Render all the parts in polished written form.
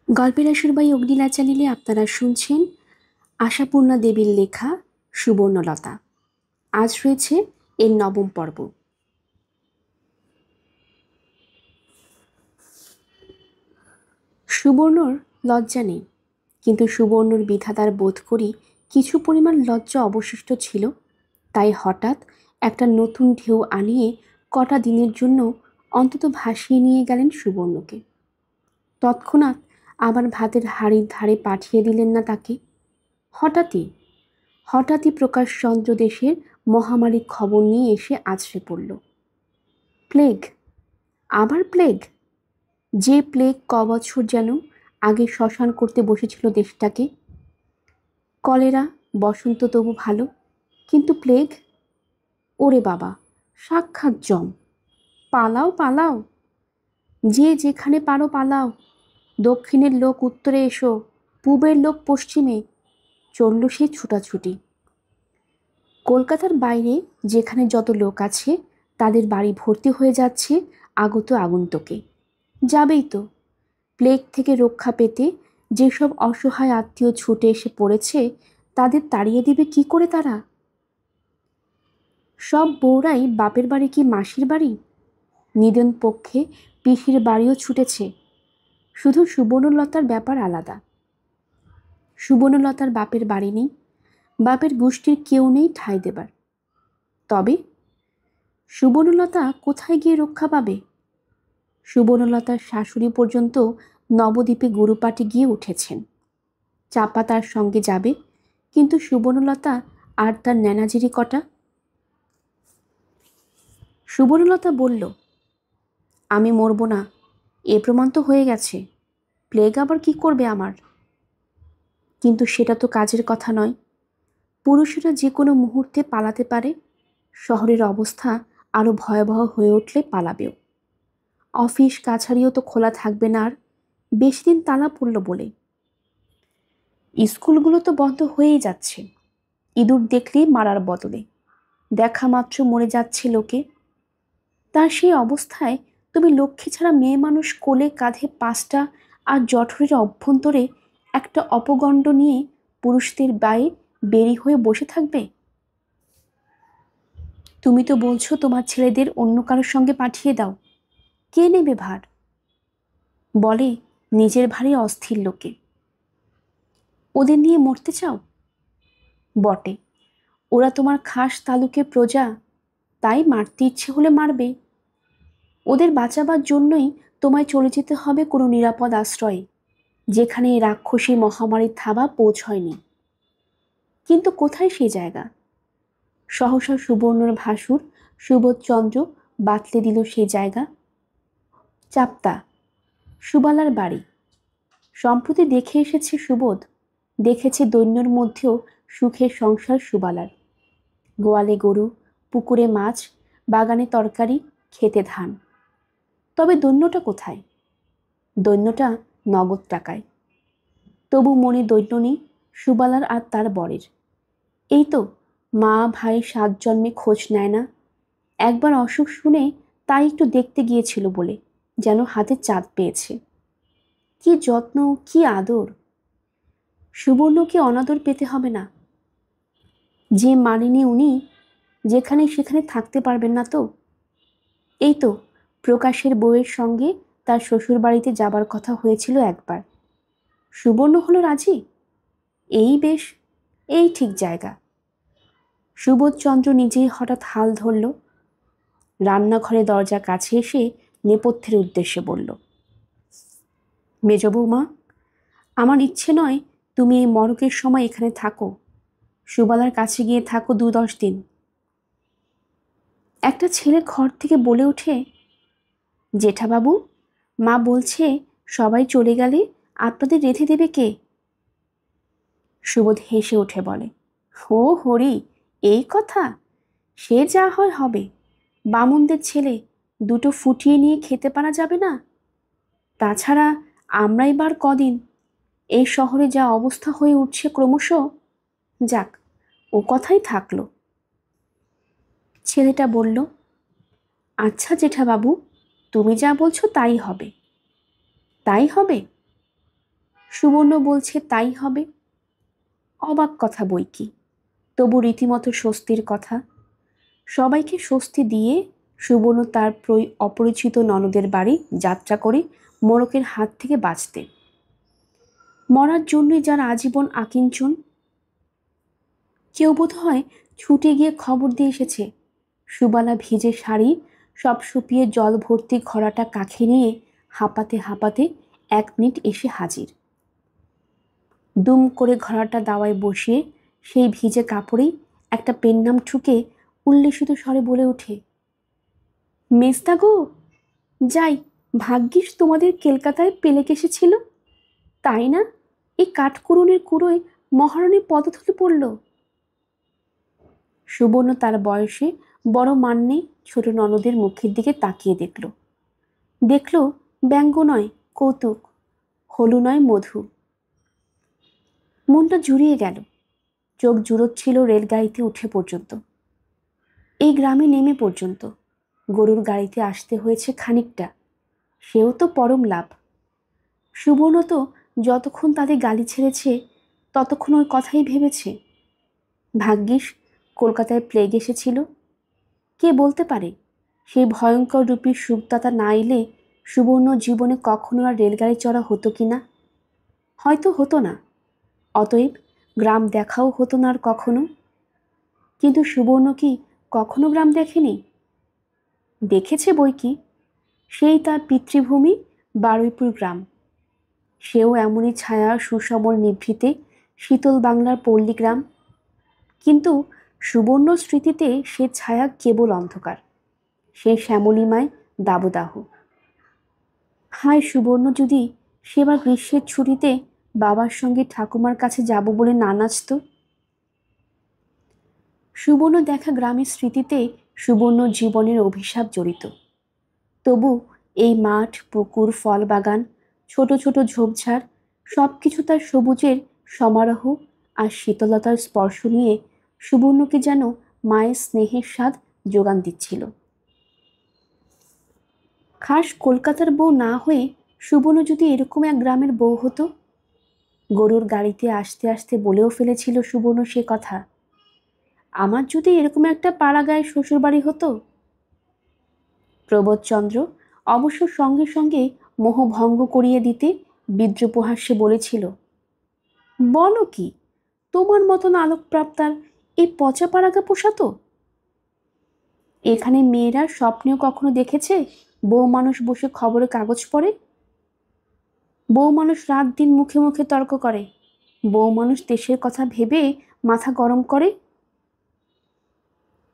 গল্পের আসরবাই অগ্নিলা চ্যানেলে আপনারা শুনছেন আশাপূর্ণা দেবীর লেখা সুবর্ণলতা। আজ রয়েছে এর নবম পর্ব। সুবর্ণর লজ্জা নেই, কিন্তু সুবর্ণর বিধাতার বোধ করি কিছু পরিমাণ লজ্জা অবশিষ্ট ছিল। তাই হঠাৎ একটা নতুন ঢেউ আনিয়ে কটা দিনের জন্য অন্তত ভাসিয়ে নিয়ে গেলেন সুবর্ণকে। তৎক্ষণাৎ আবার ভাতের হাঁড়ির ধারে পাঠিয়ে দিলেন না তাকে। হঠাৎই প্রকাশচন্দ্র দেশের মহামারীর খবর নিয়ে এসে আছড়ে পড়ল। প্লেগ, আবার প্লেগ! যে প্লেগ কবছর যেন আগে শ্মশান করতে বসেছিল দেশটাকে। কলেরা, বসন্ত তবু ভালো, কিন্তু প্লেগ! ওরে বাবা, সাক্ষাৎ জম! পালাও পালাও, যে যেখানে পারো পালাও। দক্ষিণের লোক উত্তরে এসো, পূবের লোক পশ্চিমে। চলল সেই ছুটাছুটি। কলকাতার বাইরে যেখানে যত লোক আছে তাদের বাড়ি ভর্তি হয়ে যাচ্ছে আগত আগন্তুকে। যাবেই তো। প্লেগ থেকে রক্ষা পেতে যেসব অসহায় আত্মীয় ছুটে এসে পড়েছে তাদের তাড়িয়ে দেবে কি করে তারা? সব বউরাই বাপের বাড়ি কি মাসির বাড়ি? নিদেন পক্ষে পিসির বাড়িও ছুটেছে। শুধু সুবর্ণলতার ব্যাপার আলাদা। সুবর্ণলতার বাপের বাড়ি নেই, বাপের গোষ্ঠীর কেউ নেই ঠাঁই দেবার। তবে সুবর্ণলতা কোথায় গিয়ে রক্ষা পাবে? সুবর্ণলতার শাশুড়ি পর্যন্ত নবদ্বীপে গুরুপাঠে গিয়ে উঠেছেন। চাপা তার সঙ্গে যাবে, কিন্তু সুবর্ণলতা আর তার ন্যানাজিরি কটা? সুবর্ণলতা বলল, আমি মরব না, এ প্রমাণ তো হয়ে গেছে। প্লেগ আবার কি করবে আমার? কিন্তু সেটা তো কাজের কথা নয়। পুরুষেরা যে কোনো মুহূর্তে পালাতে পারে। শহরের অবস্থা আরও ভয়াবহ হয়ে উঠলে পালাবেও। অফিস কাছারিও তো খোলা থাকবে না আর, বেশি দিন তালা পড়ল বলে। স্কুলগুলো তো বন্ধ হয়েই যাচ্ছে। ইঁদুর দেখলেই মারার বদলে, দেখা মাত্র মরে যাচ্ছে লোকে। তার সেই অবস্থায় তুমি লক্ষ্মী ছাড়া মেয়ে মানুষ কোলে কাঁধে 5টা আর জঠরের অভ্যন্তরে একটা অপগণ্ড নিয়ে পুরুষদের গায়ে বেরি হয়ে বসে থাকবে? তুমি তো বলছো তোমার ছেলেদের অন্য কারোর সঙ্গে পাঠিয়ে দাও। কে নেবে ভার? বলে নিজের ভারে অস্থির লোকে। ওদের নিয়ে মরতে চাও? বটে, ওরা তোমার খাস তালুকে প্রজা, তাই মারতে ইচ্ছে হলে মারবে। ওদের বাঁচাবার জন্যই তোমায় চলে যেতে হবে কোনো নিরাপদ আশ্রয়ে, যেখানে এই রাক্ষসী মহামারীর থাবা পৌঁছয়নি। কিন্তু কোথায় সেই জায়গা? সহসা সুবর্ণর ভাসুর সুবোধচন্দ্র বাতলে দিল সেই জায়গা। চাপ্তা, সুবালার বাড়ি। সম্প্রতি দেখে এসেছে সুবোধ, দেখেছে দৈন্যর মধ্যেও সুখের সংসার সুবালার। গোয়ালে গরু, পুকুরে মাছ, বাগানে তরকারি, খেতে ধান। তবে দৈন্যটা কোথায়? দৈন্যটা নগদ টাকায়। তবু মনে দৈন্য নেই সুবালার আর তার বরের। এই তো মা ভাই 7 জন্মে খোঁজ নেয় না। একবার অসুখ শুনে তাই একটু দেখতে গিয়েছিল বলে যেন হাতে চাঁদ পেয়েছে। কি যত্ন, কি আদর! সুবর্ণকে অনাদর পেতে হবে না। যে মানেনি উনি, যেখানে সেখানে থাকতে পারবেন না তো। এই তো প্রকাশের বউয়ের সঙ্গে তার শ্বশুর বাড়িতে যাবার কথা হয়েছিল একবার। সুবর্ণ হলো রাজি। এই বেশ, এই ঠিক জায়গা। সুবোধচন্দ্র নিজেই হঠাৎ হাল ধরল। রান্নাঘরে দরজা কাছে এসে নেপথ্যের উদ্দেশ্যে বলল, মেজ বৌমা, আমার ইচ্ছে নয় তুমি এই মরকের সময় এখানে থাকো। সুবালার কাছে গিয়ে থাকো 2-10 দিন। একটা ছেলে ঘর থেকে বলে ওঠে, জেঠাবাবু, মা বলছে সবাই চলে গেলে আপনাদের রেঁধে দেবে কে? সুবোধ হেসে উঠে বলে, ও হরি, এই কথা! সে যা হয় হবে। বামুনদের ছেলে, দুটো ফুটিয়ে নিয়ে খেতে পারা যাবে না? তাছাড়া আমরাই বার কদিন। এই শহরে যা অবস্থা হয়ে উঠছে ক্রমশ। যাক, ও কথাই থাকলো। ছেলেটা বলল, আচ্ছা জেঠাবাবু, তুমি যা বলছো তাই হবে। তাই হবে? সুবর্ণ বলছে তাই হবে। অবাক কথা বই কি, তবু রীতিমতো স্বস্তির কথা। সবাইকে স্বস্তি দিয়ে সুবর্ণ তার অপরিচিত ননদের বাড়ি যাত্রা করে মোড়কের হাত থেকে বাঁচতে। মরার জন্যই যার আজীবন আকিঞ্চন। কেউ বোধ হয় ছুটে গিয়ে খবর দিয়ে এসেছে। সুবালা ভিজে শাড়ি সব শুকিয়ে জল ভর্তি ঘড়াটা কাখে নিয়ে হাঁপাতে হাঁপাতে 1 মিনিট এসে হাজির। দুম করে ঘড়াটা দাওয়ায় বসিয়ে সেই ভিজে কাপড়েই একটা পেন নাম ঠুকে উল্লেসিত স্বরে বলে ওঠে, মেজদা গো, যাই, ভাগ্যিস তোমাদের কলকাতায় পেলেক এসেছিল, তাই না? এই কাঠকুড়ুনের কুড়োয় মহারানীর পদধূলি পড়ল। সুবর্ণ তার বয়সে বড় মান্যে ছোট ননদের মুখের দিকে তাকিয়ে দেখল ব্যঙ্গ নয় কৌতুক, হলু নয় মধু। মনটা জুড়িয়ে গেল। চোখ জুড়োচ্ছিল রেলগাড়িতে উঠে পর্যন্ত, এই গ্রামে নেমে পর্যন্ত। গরুর গাড়িতে আসতে হয়েছে খানিকটা, সেও তো পরম লাভ। সুবর্ণ তো যতক্ষণ তাদের গালি ছেড়েছে ততক্ষণ ওই কথাই ভেবেছে। ভাগ্যিস কলকাতায় প্লেগ এসেছিল। কে বলতে পারে সেই ভয়ঙ্কর রূপী সুখদাতা না এলে সুবর্ণ জীবনে কখনো আর রেলগাড়ি চড়া হতো কি না? হয়তো হতো না, অতএব গ্রাম দেখাও হতো না আর কখনো। কিন্তু সুবর্ণ কি কখনো গ্রাম দেখেনি? দেখেছে বই কি, সেই তার পিতৃভূমি বারুইপুর গ্রাম। সেও এমনই ছায়া সুসমল নিভৃতে শীতল বাংলার পল্লী গ্রাম। কিন্তু সুবর্ণ স্মৃতিতে সে ছায়া কেবল অন্ধকার, সেই শ্যামলিমায় দাবদাহ। হায় সুবর্ণ, যদি সেবার গ্রীষ্মের ছুটিতে বাবার সঙ্গে ঠাকুমার কাছে যাব বলে না নাচত। সুবর্ণ দেখা গ্রামের স্মৃতিতে সুবর্ণ জীবনের অভিশাপ জড়িত। তবু এই মাঠ, পুকুর, ফল বাগান, ছোট ছোট ঝোপঝাড় সব কিছু তার সবুজের সমারোহ আর শীতলতার স্পর্শ নিয়ে সুবর্ণকে যেন মায়ের স্নেহের স্বাদ যোগান দিচ্ছিল। খাস কলকাতার বউ না হয়ে সুবর্ণ যদি এরকম এক গ্রামের বউ হতো। গরুর গাড়িতে আসতে আসতে বলেও ফেলেছিল সুবর্ণ সে কথা, আমার যদি এরকম একটা পাড়া গায়ে শ্বশুরবাড়ি হতো। প্রবোধচন্দ্র অবশ্য সঙ্গে সঙ্গে মোহভঙ্গ করিয়ে দিতে বিদ্রুপহাস্যে বলেছিল, বলো কি, তোমার মতন আলোকপ্রাপ্তার এই পচা পাড়াগা পোষাতো? এখানে মেয়েরা স্বপ্নেও কখনো দেখেছে বউ মানুষ বসে খবরে কাগজ পড়ে? বউ মানুষ রাত দিন মুখে মুখে তর্ক করে, বউ মানুষ দেশের কথা ভেবে মাথা গরম করে।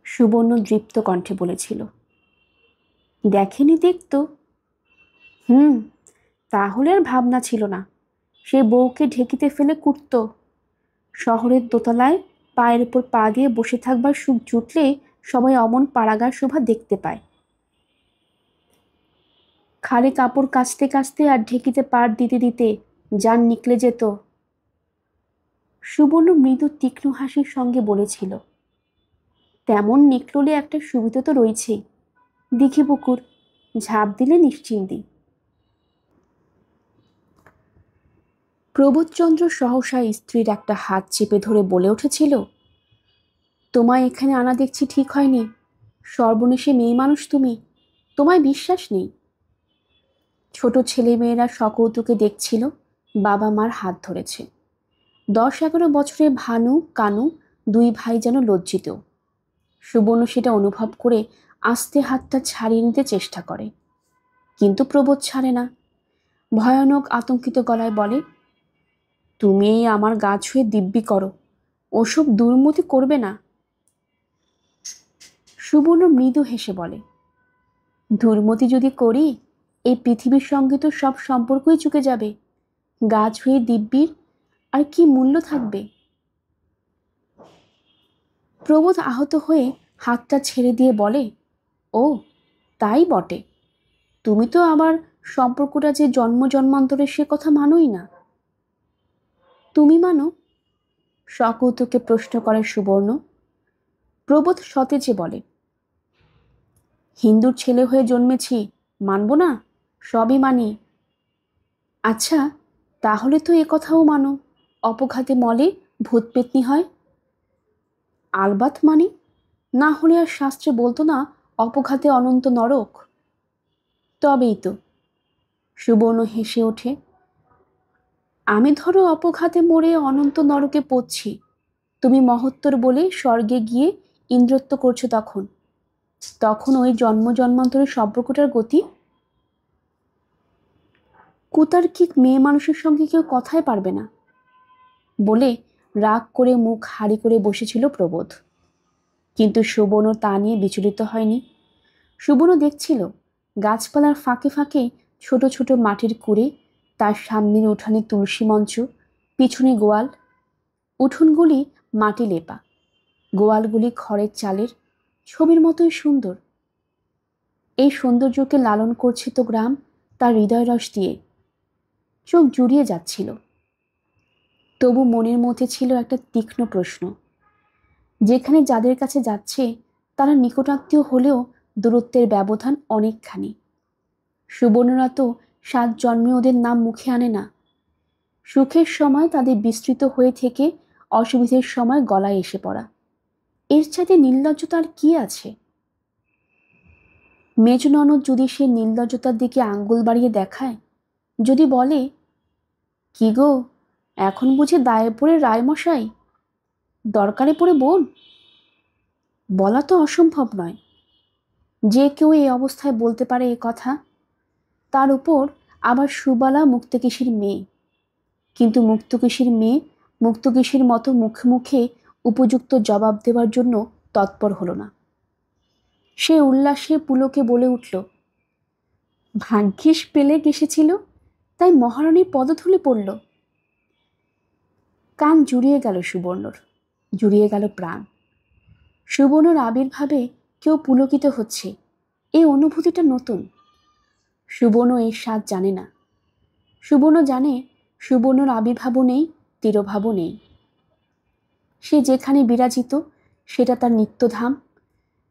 সুবর্ণ দৃপ্ত কণ্ঠে বলেছিল, দেখেনি দেখতো। তাহলে আর ভাবনা ছিল না। সে বউকে ঢেকিতে ফেলে কুটত। শহরের দোতলায় পায়ের উপর পা দিয়ে বসে থাকবার সুখ জুটলে সবাই অমন পাড়াগার শোভা দেখতে পায়। খালে কাপড় কাচতে কাচতে আর ঢেকিতে পাড় দিতে দিতে যান নিকলে যেত। সুবর্ণ মৃদু তীক্ষ্ণ হাসির সঙ্গে বলেছিল, তেমন নিকললে একটা সুবিধা তো রয়েছেই, দিঘি পুকুর, ঝাঁপ দিলে নিশ্চিন্তি। প্রবোধচন্দ্র সহসা স্ত্রীর একটা হাত চেপে ধরে বলে উঠেছিল, তোমায় এখানে আনা দেখছি ঠিক হয়নি। সর্বনেশে মেয়ে মানুষ তুমি, তোমায় বিশ্বাস নেই। ছোট ছেলেমেয়েরা সকৌতুকে দেখছিল বাবা মার হাত ধরেছে। 10-11 বছরের ভানু কানু দুই ভাই যেন লজ্জিত। সুবর্ণ সেটা অনুভব করে আস্তে হাতটা ছাড়িয়ে নিতে চেষ্টা করে, কিন্তু প্রবোধ ছাড়ে না। ভয়ানক আতঙ্কিত গলায় বলে, তুমি আমার গা ছুঁয়ে দিব্যি করো, ওসব দুর্মতি করবে না। সুবর্ণ মৃদু হেসে বলে, দুর্মতি যদি করি এই পৃথিবীর সঙ্গে তো সব সম্পর্কই চুকে যাবে। গা ছুঁয়ে দিব্যির আর কি মূল্য থাকবে? প্রবোধ আহত হয়ে হাতটা ছেড়ে দিয়ে বলে, ও তাই বটে, তুমি তো আবার সম্পর্কটা যে জন্ম জন্মান্তরের সে কথা মানোই না। তুমি মানো? সকৌতুকে প্রশ্ন করে সুবর্ণ। প্রবোধ সতেজে বলে, হিন্দুর ছেলে হয়ে জন্মেছি, মানব না? সবই মানি। আচ্ছা, তাহলে তো এ কথাও মানো, অপঘাতে মলে ভূত পেতনি হয়। আলবাত মানি, না হলে আর শাস্ত্রে বলতো না অপঘাতে অনন্ত নরক। তবেই তো। সুবর্ণ হেসে ওঠে। আমি ধরো অপঘাতে মরে অনন্ত নরকে পড়ছি, তুমি মহত্তর বলে স্বর্গে গিয়ে ইন্দ্রত্ব করছো, তখন তখন ওই জন্ম জন্মান্তরের সম্পর্কটার গতি। কুতার্কিক মেয়ে মানুষের সঙ্গে কেউ কথাই পারবে না বলে রাগ করে মুখ হাড়ি করে বসেছিল প্রবোধ। কিন্তু সুবর্ণ তা নিয়ে বিচলিত হয়নি। সুবর্ণ দেখছিল গাছপালার ফাঁকে ফাঁকে ছোট ছোট মাটির কুড়ে, তার সামনের উঠানে তুলসী মঞ্চ, পিছনে গোয়াল। উঠোনগুলি মাটি লেপা, গোয়ালগুলি খড়ের চালের, ছবির মতোই সুন্দর। এই সৌন্দর্যকে লালন করছে তো গ্রাম তার হৃদয় রস দিয়ে। চোখ জুড়িয়ে যাচ্ছিল। তবু মনের মধ্যে ছিল একটা তীক্ষ্ণ প্রশ্ন। যেখানে যাদের কাছে যাচ্ছে তারা নিকটাত্মীয় হলেও দূরত্বের ব্যবধান অনেকখানি। সুবর্ণরা তো 7 জন্মে ওদের নাম মুখে আনে না। সুখের সময় তাদের বিস্তৃত হয়ে থেকে অসুবিধের সময় গলায় এসে পড়া, এর চাইতে নির্লজ্জতা আর কি আছে? মেজ ননদ যদি সে নির্লজ্জতার দিকে আঙ্গুল বাড়িয়ে দেখায়, যদি বলে, কি গো, এখন বুঝে দায়ে পড়ে রায়মশাই, দরকারে পড়ে বোন, বলা তো অসম্ভব নয়। যে কেউ এই অবস্থায় বলতে পারে এ কথা। তার উপর আবার সুবালা মুক্তকেশীর মেয়ে। কিন্তু মুক্তকেশীর মেয়ে মুক্তকেশীর মতো মুখে মুখে উপযুক্ত জবাব দেওয়ার জন্য তৎপর হলো না। সে উল্লাসে পুলকে বলে উঠল, ভাগ্যিস পেলে এসেছিল, তাই মহারানীর পদধূলি পড়ল। কান জুড়িয়ে গেল সুবর্ণর, জুড়িয়ে গেল প্রাণ। সুবর্ণর আবির্ভাবে কেউ পুলকিত হচ্ছে, এই অনুভূতিটা নতুন। সুবর্ণ এর স্বাদ জানে না। সুবর্ণ জানে সুবর্ণর আবির্ভাবও নেই, তিরোভাবও নেই। সে যেখানে বিরাজিত সেটা তার নিত্যধাম।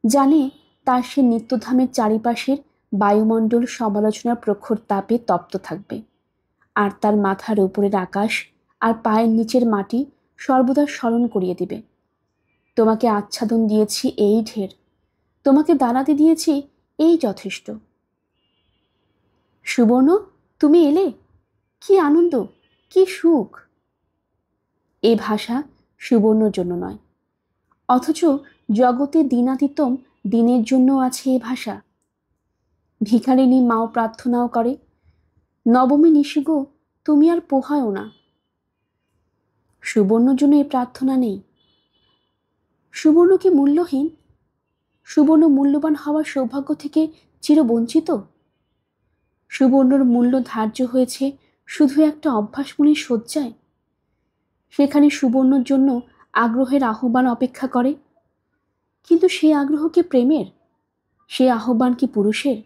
জানে তার সে নিত্যধামের চারিপাশের বায়ুমণ্ডল সমালোচনার প্রখর তাপে তপ্ত থাকবে, আর তার মাথার উপরের আকাশ আর পায়ের নিচের মাটি সর্বদা স্মরণ করিয়ে দিবে, তোমাকে আচ্ছাদন দিয়েছি এই ঢের, তোমাকে দাঁড়াতে দিয়েছি এই যথেষ্ট। সুবর্ণ, তুমি এলে, কি আনন্দ, কি সুখ। এ ভাষা সুবর্ণর জন্য নয়, অথচ জগতে দিনাতিতম দিনের জন্য আছে এ ভাষা। ভিখারিণী মাও প্রার্থনাও করে, নবমী নিশিগো, তুমি আর পোহায়ও না। সুবর্ণর জন্য এ প্রার্থনা নেই। সুবর্ণ কি মূল্যহীন? সুবর্ণ মূল্যবান হওয়ার সৌভাগ্য থেকে চিরবঞ্চিত? সুবর্ণর মূল্য ধার্য হয়েছে শুধু একটা অভ্যাসমূলক শয্যায়। সেখানে সুবর্ণর জন্য আগ্রহের আহ্বান অপেক্ষা করে। কিন্তু সে আগ্রহ কি প্রেমের? সে আহ্বান কি পুরুষের?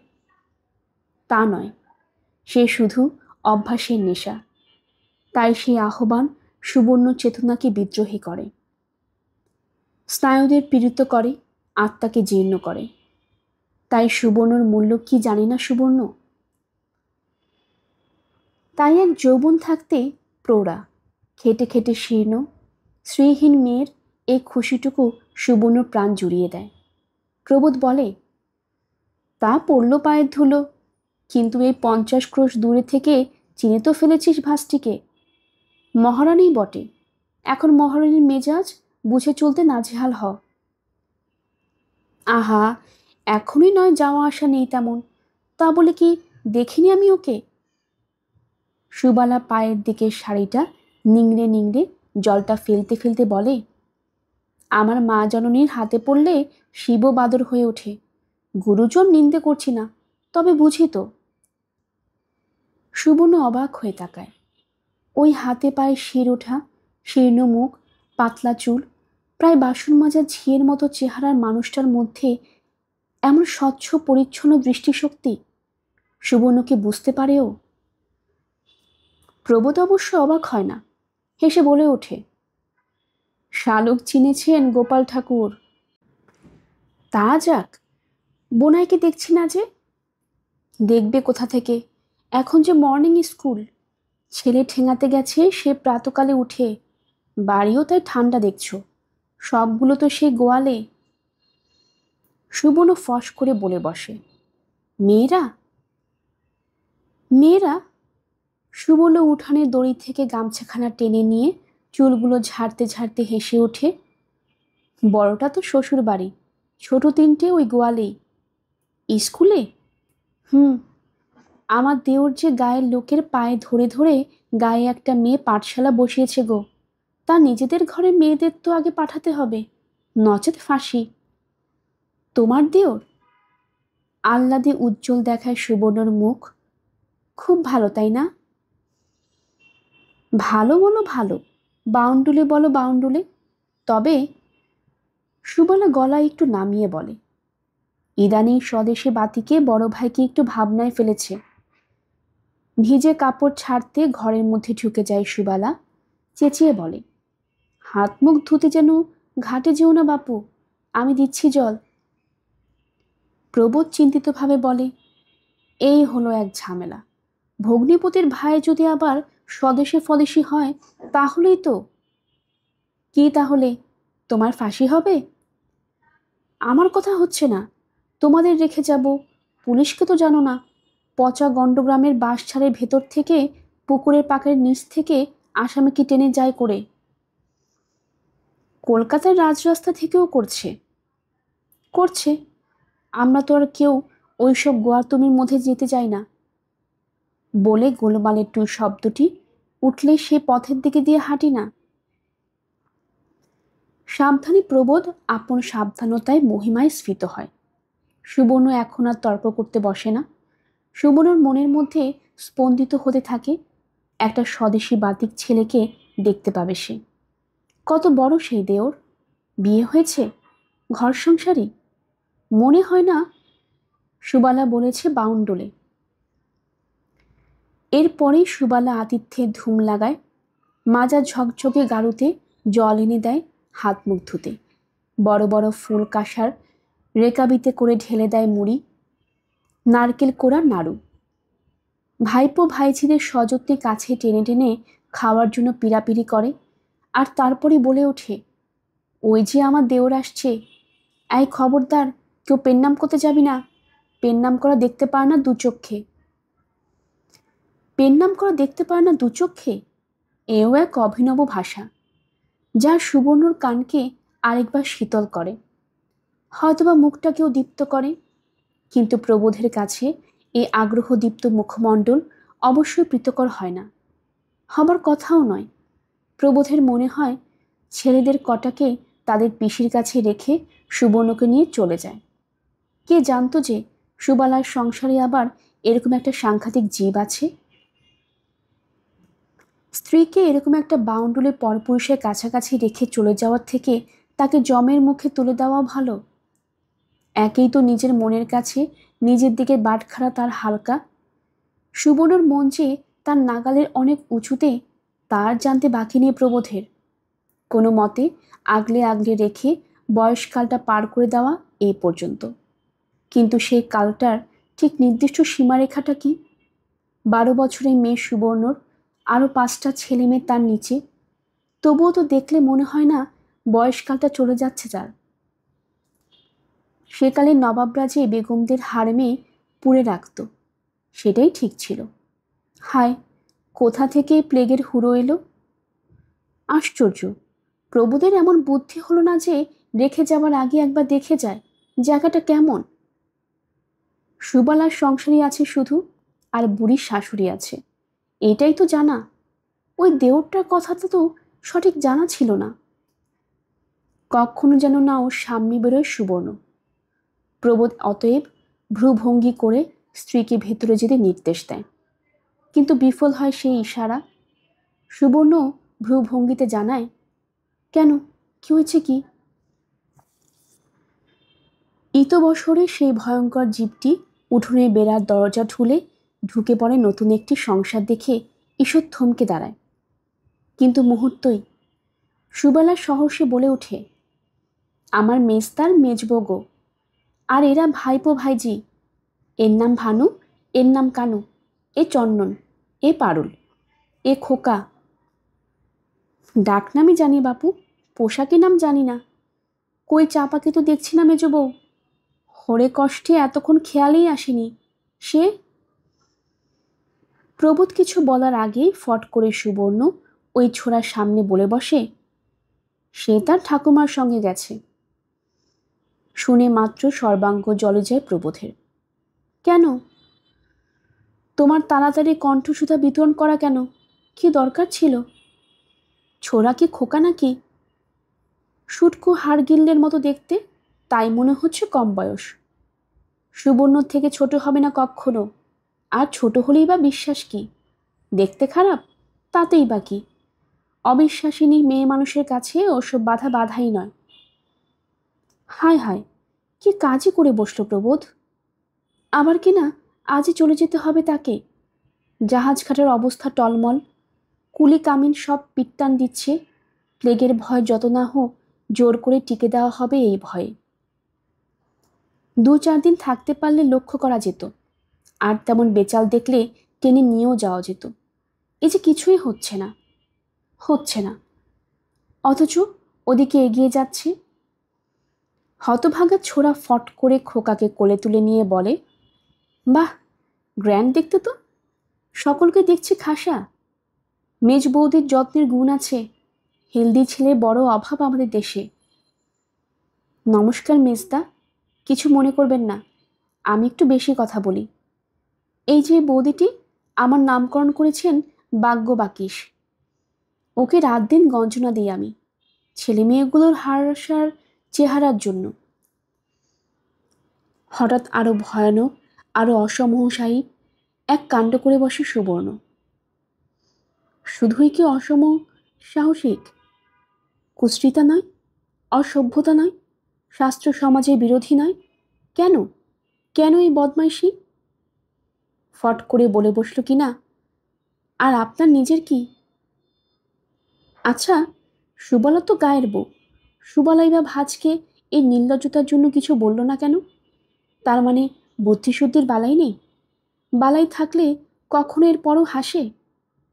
তা নয়, সে শুধু অভ্যাসের নেশা। তাই সে আহ্বান সুবর্ণ চেতনাকে বিদ্রোহী করে, স্নায়ুদের পীড়িত করে, আত্মাকে জীর্ণ করে। তাই সুবর্ণর মূল্য কি জানে না সুবর্ণ? তাই এক যৌবন থাকতে প্রৌঢ়া, খেটে খেটে শীর্ণ, শ্রীহীন মেয়ের এই খুশিটুকু সুবর্ণ প্রাণ জুড়িয়ে দেয়। প্রবোধ বলে, তা পড়ল পায়ের ধুলো, কিন্তু এই 50 ক্রোশ দূরে থেকে চিনে তো ফেলেছিস ভাসটিকে। মহারানী বটে, এখন মহারানীর মেজাজ বুঝে চলতে নাজেহাল হ। আহা, এখনই নয় যাওয়া আসা নেই তেমন, তা বলে কি দেখিনি আমি ওকে? সুবালা পায়ের দিকে শাড়িটা নিংড়ে নিংড়ে জলটা ফেলতে ফেলতে বলে, আমার মা জননীর হাতে পড়লে শিব বাদর হয়ে ওঠে। গুরুজন নিন্দে করছি না, তবে বুঝি তো। সুবর্ণ অবাক হয়ে তাকায়। ওই হাতে পায়ে শির ওঠা, শীর্ণ মুখ, পাতলা চুল, প্রায় বাসন মাজা ঝিয়ের মতো চেহারার মানুষটার মধ্যে এমন স্বচ্ছ পরিচ্ছন্ন দৃষ্টিশক্তি সুবর্ণকে বুঝতে পারেও। প্রবোধ অবশ্য অবাক হয় না, হেসে বলে ওঠে, শালুক চিনেছেন গোপাল ঠাকুর? তা যাক, বোনাইকে দেখছি না যে। দেখবে কোথা থেকে, এখন যে মর্নিং স্কুল। ছেলে ঠেঙাতে গেছে সে প্রাতকালে উঠে, বাড়িও তাই ঠান্ডা দেখছ, সবগুলো তো সেই গোয়ালে। সুবর্ণ ফস করে বলে বসে, মেয়েরা? মেয়েরা? সুবর্ণ উঠানের দড়ি থেকে গামছাখানা টেনে নিয়ে চুলগুলো ঝাড়তে ঝাড়তে হেসে ওঠে, বড়টা তো শ্বশুর বাড়ি, ছোট তিনটে ওই গোয়ালেই। স্কুলে? হুম। আমার দেওর যে গায়ের লোকের পায়ে ধরে ধরে গায়ে একটা মেয়ে পাঠশালা বসিয়েছে গো। তা নিজেদের ঘরে মেয়েদের তো আগে পাঠাতে হবে, নচেত ফাঁসি। তোমার দেওর? আহ্লাদে উজ্জ্বল দেখায় সুবর্ণর মুখ। খুব ভালো তাই না? ভালো বলো ভালো, বাউন্ডুলে বলো বাউন্ডুলে। তবে সুবর্ণা গলা একটু নামিয়ে বলে, ইদানিং স্বদেশে বাতিকে বড় ভাইকে একটু ভাবনায় ফেলেছে। ভিজে কাপড় ছাড়তে ঘরের মধ্যে ঢুকে যায় সুবালা, চেঁচিয়ে বলে, হাত মুখ ধুতে যেন ঘাটে যেও না বাপু, আমি দিচ্ছি জল। প্রবোধ চিন্তিতভাবে বলে, এই হলো এক ঝামেলা। ভগ্নিপতির ভাই যদি আবার স্বদেশে ফদেশি হয় তাহলেই তো। কি তাহলে? তোমার ফাঁসি হবে? আমার কথা হচ্ছে না, তোমাদের রেখে যাব। পুলিশকে তো জানো না, পচা গণ্ডগ্রামের বাঁশঝাড়ের ভেতর থেকে, পুকুরের পাকের নিচ থেকে আসামিকে টেনে যায় করে। কলকাতার রাজরাস্তা থেকেও করছে। করছে? আমরা তো আর কেউ ওইসব গোয়াতুমির মধ্যে যেতে চাই না। বলে গোলমালের টুঁ শব্দটি উঠলে সে পথের দিকে দিয়ে হাঁটি না। সাবধানী প্রবোধ আপন সাবধানতায় মহিমায় স্ফীত হয়। সুবর্ণ এখন আর তর্ক করতে বসে না। সুবর্ণর মনের মধ্যে স্পন্দিত হতে থাকে, একটা স্বদেশী বাতিক ছেলেকে দেখতে পাবে সে। কত বড় সেই দেওর, বিয়ে হয়েছে, ঘর সংসারী। মনে হয় না। সুবালা বলেছে বাউন্ডুলে। এরপরেই সুবালা আতিথ্যের ধুম লাগায়, মাজা ঝকঝকে গাড়ুতে জল এনে দেয় হাত মুখ ধুতে, বড় বড় ফুল কাঁসার রেকাবিতে করে ঢেলে দেয় মুড়ি, নারকেল কোড়া নাড়ু। ভাইপো ভাইঝিদের সযত্নে কাছে টেনে টেনে খাওয়ার জন্য পিড়াপিড়ি করে, আর তারপরে বলে ওঠে, ওই যে আমার দেওর আসছে, এই খবরদার কেউ পেন্নাম করতে যাবি না, পেন্নাম করা দেখতে পায় না দু চক্ষে। পেন্নাম করা দেখতে পায় না দু চক্ষে, এও এক অভিনব ভাষা, যা সুবর্ণর কানকে আরেকবার শীতল করে, হয়তোবা মুখটাকেও দীপ্ত করে। কিন্তু প্রবোধের কাছে এই আগ্রহদীপ্ত মুখমণ্ডল অবশ্যই প্রীতকর হয় না, হবার কথাও নয়। প্রবোধের মনে হয় ছেলেদের কটাকে তাদের পিসির কাছে রেখে সুবর্ণকে নিয়ে চলে যায়। কে জানতো যে সুবালার সংসারে আবার এরকম একটা সাংঘাতিক জীব আছে। স্ত্রীকে এরকম একটা বাউন্ডুলে পরপুরুষের কাছাকাছি রেখে চলে যাওয়ার থেকে তাকে জমের মুখে তুলে দেওয়া ভালো। একেই তো নিজের মনের কাছে নিজের দিকে বাটখারা তার হালকা, সুবর্ণর মন যে তার নাগালের অনেক উঁচুতে তার জানতে বাকি নেই প্রবোধের। কোনো মতে আগলে আগলে রেখে বয়সকালটা পার করে দেওয়া এই পর্যন্ত। কিন্তু সেই কালটার ঠিক নির্দিষ্ট সীমারেখাটা কি? 12 বছরের মেয়ে সুবর্ণর আরও 5টা ছেলে মেয়ে তার নিচে, তবুও তো দেখলে মনে হয় না বয়সকালটা চলে যাচ্ছে তার। সেকালে নবাবরা যে বেগমদের হারেমে পুড়ে রাখত, সেটাই ঠিক ছিল। হায়, কোথা থেকে প্লেগের হুড়ো এলো! আশ্চর্য, প্রভুদের এমন বুদ্ধি হলো না যে রেখে যাওয়ার আগে একবার দেখে যায় জায়গাটা কেমন। সুবালার সংসারী আছে শুধু, আর বুড়ির শাশুড়ি আছে, এটাই তো জানা। ওই দেওরটার কথাটা তো সঠিক জানা ছিল না। কখনো যেন না ওর সামনে বেরোয় সুবর্ণ। প্রবোধ অতএব ভ্রুভঙ্গি করে স্ত্রীকে ভেতরে যেতে নির্দেশ দেয়, কিন্তু বিফল হয় সেই ইশারা। সুবর্ণ ভ্রুভঙ্গিতে জানায়, কেন, কি হয়েছে কি? ইতবসরে সেই ভয়ঙ্কর জীবটি উঠোনের বেড়ার দরজা ঠুলে ঢুকে পড়ে নতুন একটি সংসার দেখে ঈষৎ থমকে দাঁড়ায়। কিন্তু মুহূর্তই সুবালা সহসে বলে ওঠে, আমার মেজদার মেজবো গো, আর এরা ভাইপো ভাইজি। এর নাম ভানু, এর নাম কানু, এ চন্দন, এ পারুল, এ খোকা। ডাক নামই জানি বাপু, পোশাকি নাম জানি না। কই চাপাকে তো দেখছি না মেজ বউ। হরে কষ্টে এতক্ষণ খেয়ালেই আসেনি সে। প্রবোধ কিছু বলার আগেই ফট করে সুবর্ণ ওই ছোড়ার সামনে বলে বসে, সে তার ঠাকুমার সঙ্গে গেছে। শুনে মাত্র সর্বাঙ্গ জলে যায় প্রবোধের। কেন? তোমার তাড়াতাড়ি কণ্ঠসুধা বিতরণ করা কেন? কি দরকার ছিল? ছোড়া কি খোকা নাকি? শুটকো হাড়গিল্লের মতো দেখতে, তাই মনে হচ্ছে কম বয়স। সুবর্ণর থেকে ছোট হবে না কক্ষনো। আর ছোট হলেই বা বিশ্বাস কি? দেখতে খারাপ তাতেই বা কি? অবিশ্বাসিনী মেয়ে মানুষের কাছে ওসব বাধা বাধাই নয়। হায় হায়, কি কাজই করে বসলো প্রবোধ। আবার কি না আজই চলে যেতে হবে তাকে। জাহাজঘাটের অবস্থা টলমল, কুলি কামিন সব পিত্তান দিচ্ছে। প্লেগের ভয় যত না হোক জোর করে টিকে দেওয়া হবে এই ভয়ে। 2-4 দিন থাকতে পারলে লক্ষ্য করা যেত, আর তেমন বেচাল দেখলে টেনে নিয়েও যাওয়া যেত। এই যে কিছুই হচ্ছে না, হচ্ছে না, অথচ ওদিকে এগিয়ে যাচ্ছে। হতভাগা ছোড়া ফট করে খোকাকে কোলে তুলে নিয়ে বলে, বাহ, গ্র্যান্ড দেখতে তো। সকলকে দেখছি খাসা। মেজ বৌদির যত্নের গুণ আছে। হেলদি ছেলে বড় অভাব আমাদের দেশে। নমস্কার মেজদা, কিছু মনে করবেন না, আমি একটু বেশি কথা বলি। এই যে বৌদিটি, আমার নামকরণ করেছেন বাগ্যবাকীশ। ওকে রাত দিন গঞ্জনা দিই আমি, ছেলে মেয়েগুলোর হাসার চেহারার জন্য। হঠাৎ আরো ভয়ানক, আরো অসমসায়ী এক কাণ্ড করে বসে সুবর্ণ। শুধুই কি অসম সাহসিক? কুশ্রিতা নয়, অসভ্যতা নয়, শাস্ত্র সমাজের বিরোধী নয়? কেন? কেন এই বদমাইশি? ফট করে বলে বসল কি না, আর আপনার নিজের কি? আচ্ছা, সুবলা তো গায়ের বউ। সুবলাই বা ভাজকে এই নির্লজ্জতার জন্য কিছু বলল না কেন? তার মানে বুদ্ধিশুদ্ধির বালাই নেই? বালাই থাকলে কখনো এর পরও হাসে,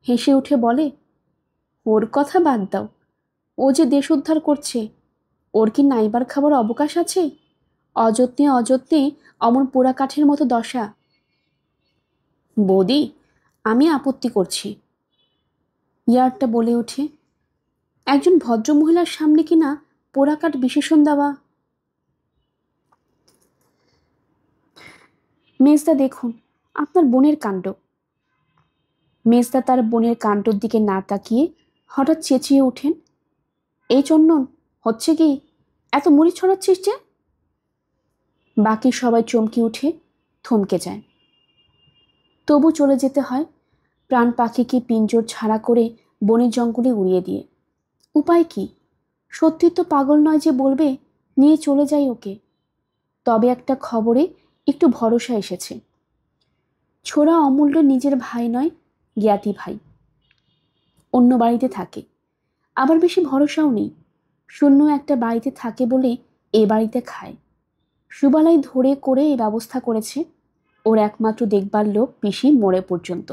হেসে উঠে বলে, ওর কথা বাদ দাও, ও যে দেশ উদ্ধার করছে, ওর কি নাইবার খাবার অবকাশ আছে? অযত্নে অযত্নে অমন পোড়া কাঠের মতো দশা। বৌদি, আমি আপত্তি করছি, ইয়ারটা বলে ওঠে। একজন ভদ্রমহিলার সামনে কিনা পোড়া কাঠ বিশেষণ দেওয়া। মেজদা দেখুন আপনার বোনের কাণ্ড। মেজদা তার বোনের কাণ্ডর দিকে না তাকিয়ে হঠাৎ চেঁচিয়ে ওঠেন, এই চন্দন, হচ্ছে কি? এত মুড়ি ছড়াচ্ছিস যে? বাকি সবাই চমকে উঠে থমকে যায়। তবু চলে যেতে হয়, প্রাণ পাখিকে পিঞ্জর ছাড়া করে বনের জঙ্গলে উড়িয়ে দিয়ে। উপায় কি? সত্যি তো পাগল নয় যে বলবে নিয়ে চলে যাই ওকে। তবে একটা খবরে একটু ভরসা এসেছে। ছোড়া অমূল্য নিজের ভাই নয়, জ্ঞাতি ভাই। অন্য বাড়িতে থাকে, আবার বেশি ভরসাও নেই। শূন্য একটা বাড়িতে থাকে বলে এ বাড়িতে খায়। সুবালাই ধরে করে এই ব্যবস্থা করেছে, ওর একমাত্র দেখবার লোক পিসি মরে পর্যন্ত।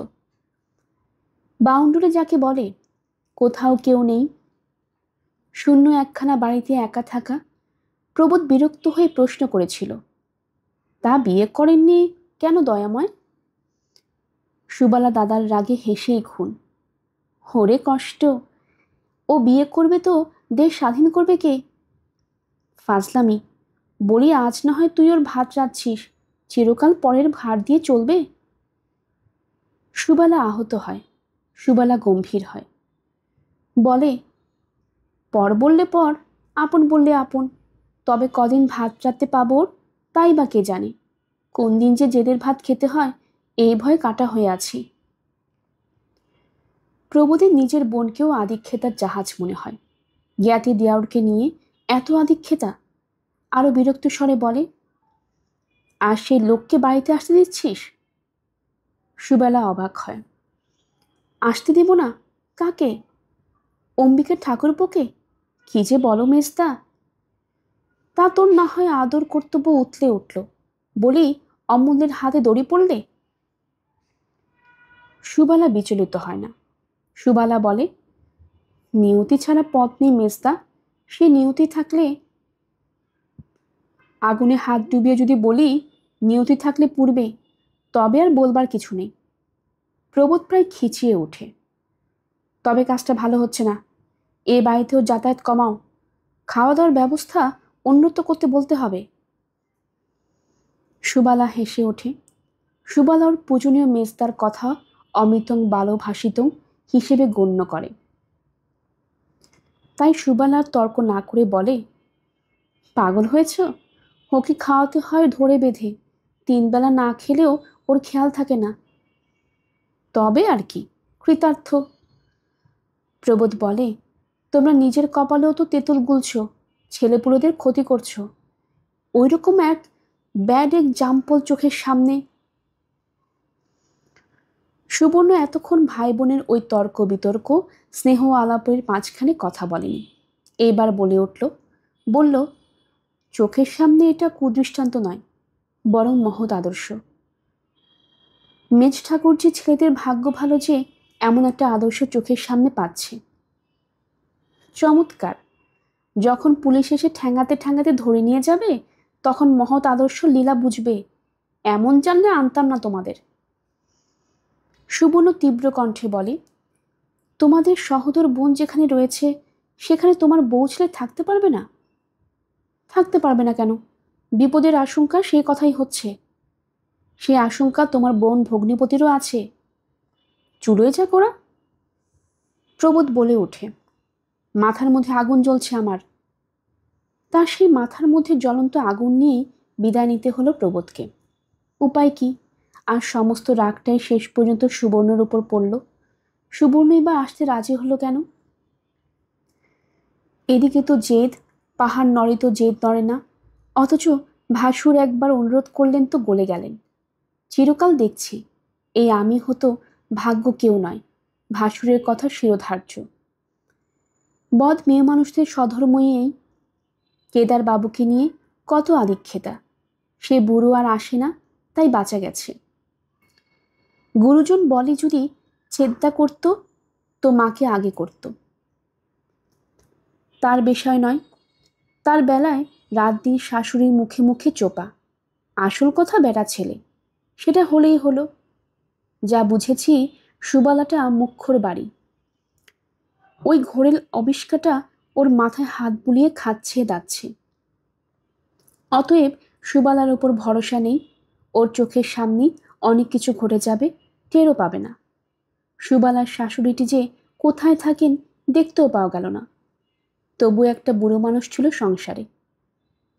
বাউন্ডুলে যাকে বলে, কোথাও কেউ নেই, শূন্য একখানা বাড়িতে একা থাকা। প্রবোধ বিরক্ত হয়ে প্রশ্ন করেছিল, তা বিয়ে করেননি কেন দয়াময়? সুবালা দাদার রাগে হেসেই খুন। হরে কষ্ট, ও বিয়ে করবে তো দেশ স্বাধীন করবে কে? ফাজলামি, বলি আজ না হয় তুই ওর ভাত রাঁধছিস, চিরকাল পরের ভার দিয়ে চলবে? সুবালা আহত হয়, সুবালা গম্ভীর হয়, বলে, পর বললে পর, আপন বললে আপন, তবে কদিন ভাত রাঁধতে পাবো ওর, তাই বা কে জানে। কোন দিন যে জেদের ভাত খেতে হয় এই ভয়ে কাটা হয়ে আছি। প্রবোধের নিজের বোনকেও আদিক্ষেতার জাহাজ মনে হয়। জ্ঞাতি দেওরকে নিয়ে এত আদিক্ষেতা। আরো বিরক্ত স্বরে বলে, আর সেই লোককে বাড়িতে আসতে দিচ্ছিস? সুবেলা অবাক হয়। আসতে দেব না? কাকে? অম্বিকার ঠাকুরপোকে? কি যে বলো মেজদা। তা তোর না হয় আদর কর্তব্য উতলে উঠল বলি অমূল্যের হাতে দড়ি পড়লে? সুবালা বিচলিত হয় না, সুবালা বলে, নিয়তি ছাড়া পথ নেই মেজদা। সে নিয়তি থাকলে, আগুনে হাত ডুবিয়ে যদি বলি নিয়তি থাকলে পুড়বে, তবে আর বলবার কিছু নেই। প্রবোধ প্রায় খিচিয়ে ওঠে। তবে কাজটা ভালো হচ্ছে না। এ বাড়িতেও যাতায়াত কমাও। খাওয়া দাওয়ার ব্যবস্থা উন্নত করতে বলতে হবে। সুবালা হেসে ওঠে। সুবালার পূজনীয় মেজদার কথা অমৃতং বালো ভাসিতং হিসেবে গণ্য করে। তাই সুবালার তর্ক না করে বলে, পাগল হয়েছ? ওকে খাওয়াতে হয় ধরে বেঁধে। 3 বেলা না খেলেও ওর খেয়াল থাকে না। তবে আর কি, কৃতার্থ। প্রবোধ বলে, তোমরা নিজের কপালেও তো তেঁতুল গুলছ, ছেলেপুলেদের ক্ষতি করছো। ওই রকম এক ব্যাড এক্সাম্পল চোখের সামনে। সুবর্ণ এতক্ষণ ভাই বোনের ওই তর্ক বিতর্ক স্নেহ আলাপের মাঝখানে কথা বলেনি। এইবার বলে উঠল, বলল, চোখের সামনে এটা কুদৃষ্টান্ত নয়, বরং মহৎ আদর্শ। মেজ ঠাকুরজি ছেলেদের ভাগ্য ভালো যে এমন একটা আদর্শ চোখের সামনে পাচ্ছে। চমৎকার। যখন পুলিশ এসে ঠ্যাঙাতে ঠ্যাঙাতে ধরে নিয়ে যাবে, তখন মহৎ আদর্শ লীলা বুঝবে। এমন জানলে আনতাম না তোমাদের। সুবর্ণ তীব্র কণ্ঠে বলে, তোমাদের সহোদর বোন যেখানে রয়েছে সেখানে তোমার বউ ছেলে থাকতে পারবে না? থাকতে পারবে না কেন? বিপদের আশঙ্কা সেই কথাই হচ্ছে। সে আশঙ্কা তোমার বোন ভগ্নিপতিরও আছে। চুলোয় যা করা। প্রবোধ বলে ওঠে, মাথার মধ্যে আগুন জ্বলছে আমার। তার সেই মাথার মধ্যে জ্বলন্ত আগুন নিয়েই বিদায় নিতে হলো প্রবোধকে। উপায় কি? আর সমস্ত রাগটাই শেষ পর্যন্ত সুবর্ণর উপর পড়ল। সুবর্ণই বা আসতে রাজি হলো কেন? এদিকে তো জেদ, পাহাড় নড়ে তো জেদ নড়ে না। অথচ ভাসুর একবার অনুরোধ করলেন তো গলে গেলেন। চিরকাল দেখছি এই আমি হতো ভাগ্য কেউ নয়, ভাসুরের কথা শিরোধার্য। বদ মেয়ে মানুষদের স্বধর্মই। কেদার বাবুকে নিয়ে কত আদিক্ষেতা। সে বুড়ো আর আসে না, তাই বাঁচা গেছে। গুরুজন বলে যদি ছেদ্দা করত তো মাকে আগে করত। তার বিষয় নয়। তার বেলায় রাত দিন শাশুড়ির মুখে মুখে চোপা। আসল কথা বেটা ছেলে, সেটা হলেই হলো। যা বুঝেছি সুবালাটা মুখ্যর বাড়ি। ওই ঘোরেল অবিষ্কাটা ওর মাথায় হাত বুলিয়ে খাচ্ছে দাচ্ছে। অতএব সুবালার ওপর ভরসা নেই। ওর চোখের সামনে অনেক কিছু ঘটে যাবে, টেরও পাবে না। সুবালার শাশুড়িটি যে কোথায় থাকেন দেখতেও পাওয়া গেল না। তবু একটা বুড়ো মানুষ ছিল সংসারে।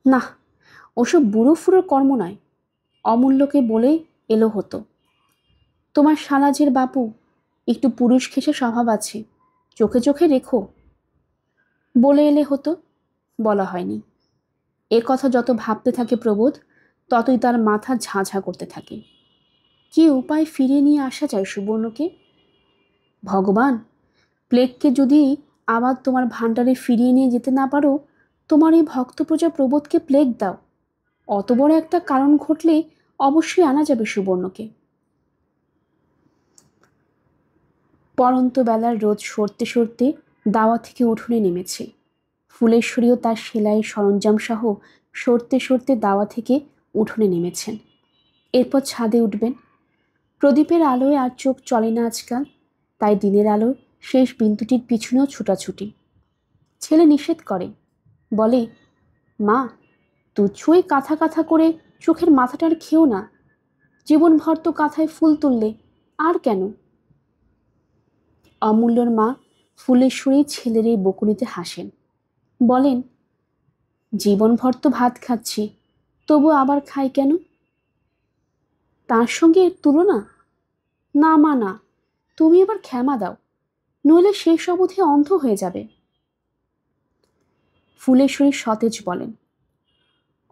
না, ওসব বুড়ো ফুড়োর কর্ম নয়। অমূল্যকে বলে এলো হতো, তোমার শালাজের বাপু একটু পুরুষ ঘেঁষে স্বভাব আছে, চোখে চোখে রেখো। বলে এলে হতো, বলা হয়নি। এ কথা যত ভাবতে থাকে প্রবোধ, ততই তার মাথা ঝাঁঝা করতে থাকে। কি উপায় ফিরিয়ে নিয়ে আসা যায় সুবর্ণকে? ভগবান, প্লেগকে যদি আবার তোমার ভাণ্ডারে ফিরিয়ে নিয়ে যেতে না পারো, তোমার এই ভক্ত প্রজা প্রবোধকে প্লেগ দাও। অত বড় একটা কারণ ঘটলে অবশ্যই আনা যাবে সুবর্ণকে। পরন্ত বেলার রোদ সরতে সরতে দাওয়া থেকে উঠোনে নেমেছে। ফুলেশ্বরীও তার সেলাইয়ের সরঞ্জাম সহ সরতে সরতে দাওয়া থেকে উঠোনে নেমেছেন। এরপর ছাদে উঠবেন। প্রদীপের আলোয় আর চোখ চলে না আজকাল, তাই দিনের আলো শেষ বিন্দুটির পিছনেও ছুটাছুটি। ছেলে নিষেধ করে, বলে, মা, তুচ্ছই কাঁথা কাঁথা করে চোখের মাথাটার খেও না। জীবনভর তো কাঁথায় ফুল তুললে, আর কেন? অমূল্যর মা ফুলেশ্বরী ছেলের এই বকুনিতে হাসেন, বলেন, জীবনভর তো ভাত খাচ্ছি, তবু আবার খাই কেন? তার সঙ্গে এর তুলনা? না মা না, তুমি এবার ক্ষমা দাও, নইলে শেষ অবধি অন্ধ হয়ে যাবে। ফুলেশ্বরী সতেজ বলেন,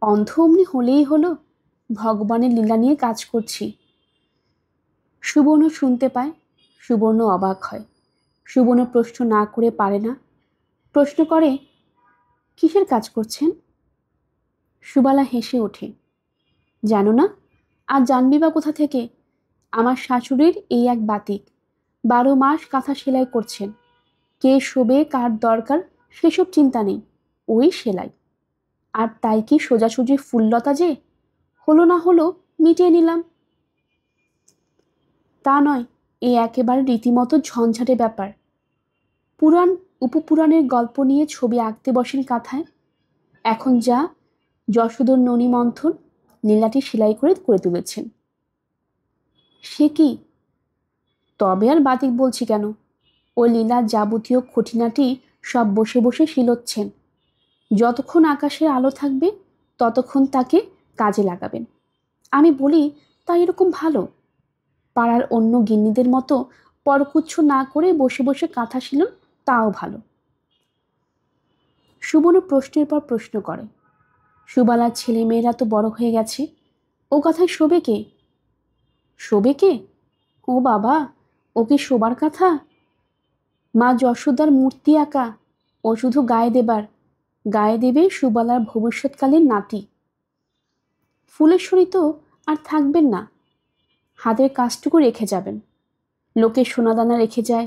অন্ধ অমনি হলেই হলো, ভগবানের লীলা নিয়ে কাজ করছি। সুবর্ণ শুনতে পায়, সুবর্ণ অবাক হয়। সুবর্ণ প্রশ্ন না করে পারে না। প্রশ্ন করে, কিসের কাজ করছেন? সুবালা হেসে ওঠে, জানো না? আর জানবি বা কোথা থেকে? আমার শাশুড়ির এই এক বাতিক, 12 মাস কাঁথা সেলাই করছেন। কে শোবে কার দরকার সেসব চিন্তা নেই, ওই সেলাই। আর তাই কি সোজাসুজি ফুললতা যে হলো না হলো মিটিয়ে নিলাম? তা নয়, এ একেবারে রীতিমতো ঝঞ্ঝাটে ব্যাপার। পুরাণ উপপুরাণের গল্প নিয়ে ছবি আঁকতে বসেন কাঁথায়। এখন যা যশোদর ননি মন্থন লীলাটি সেলাই করে করে তুলেছেন। সে কি? তবে আর বাতিক বলছি কেন, ও লীলার যাবতীয় খুঁটিনাটি সব বসে বসে শিলোচ্ছেন। যতক্ষণ আকাশের আলো থাকবে ততক্ষণ তাকে কাজে লাগাবেন। আমি বলি, তা এরকম ভালো। পাড়ার অন্য গিন্নিদের মতো পরকুচ্ছ না করে বসে বসে কাঁথা শিলুন, তাও ভালো। সুবর্ণ প্রশ্নের পর প্রশ্ন করে। সুবালার ছেলে মেয়েরা তো বড় হয়ে গেছে, ও কথায় শোবে কে? শোবে কে? ও বাবা, ওকে শোবার কথা? মা যশোদার মূর্তি আঁকা, ও শুধু গায়ে দেবার। গায়ে দেবে সুবালার ভবিষ্যৎকালের নাতি। ফুলেশ্বরী তো আর থাকবেন না, হাতের কাজটুকু রেখে যাবেন। লোকে সোনাদানা রেখে যায়,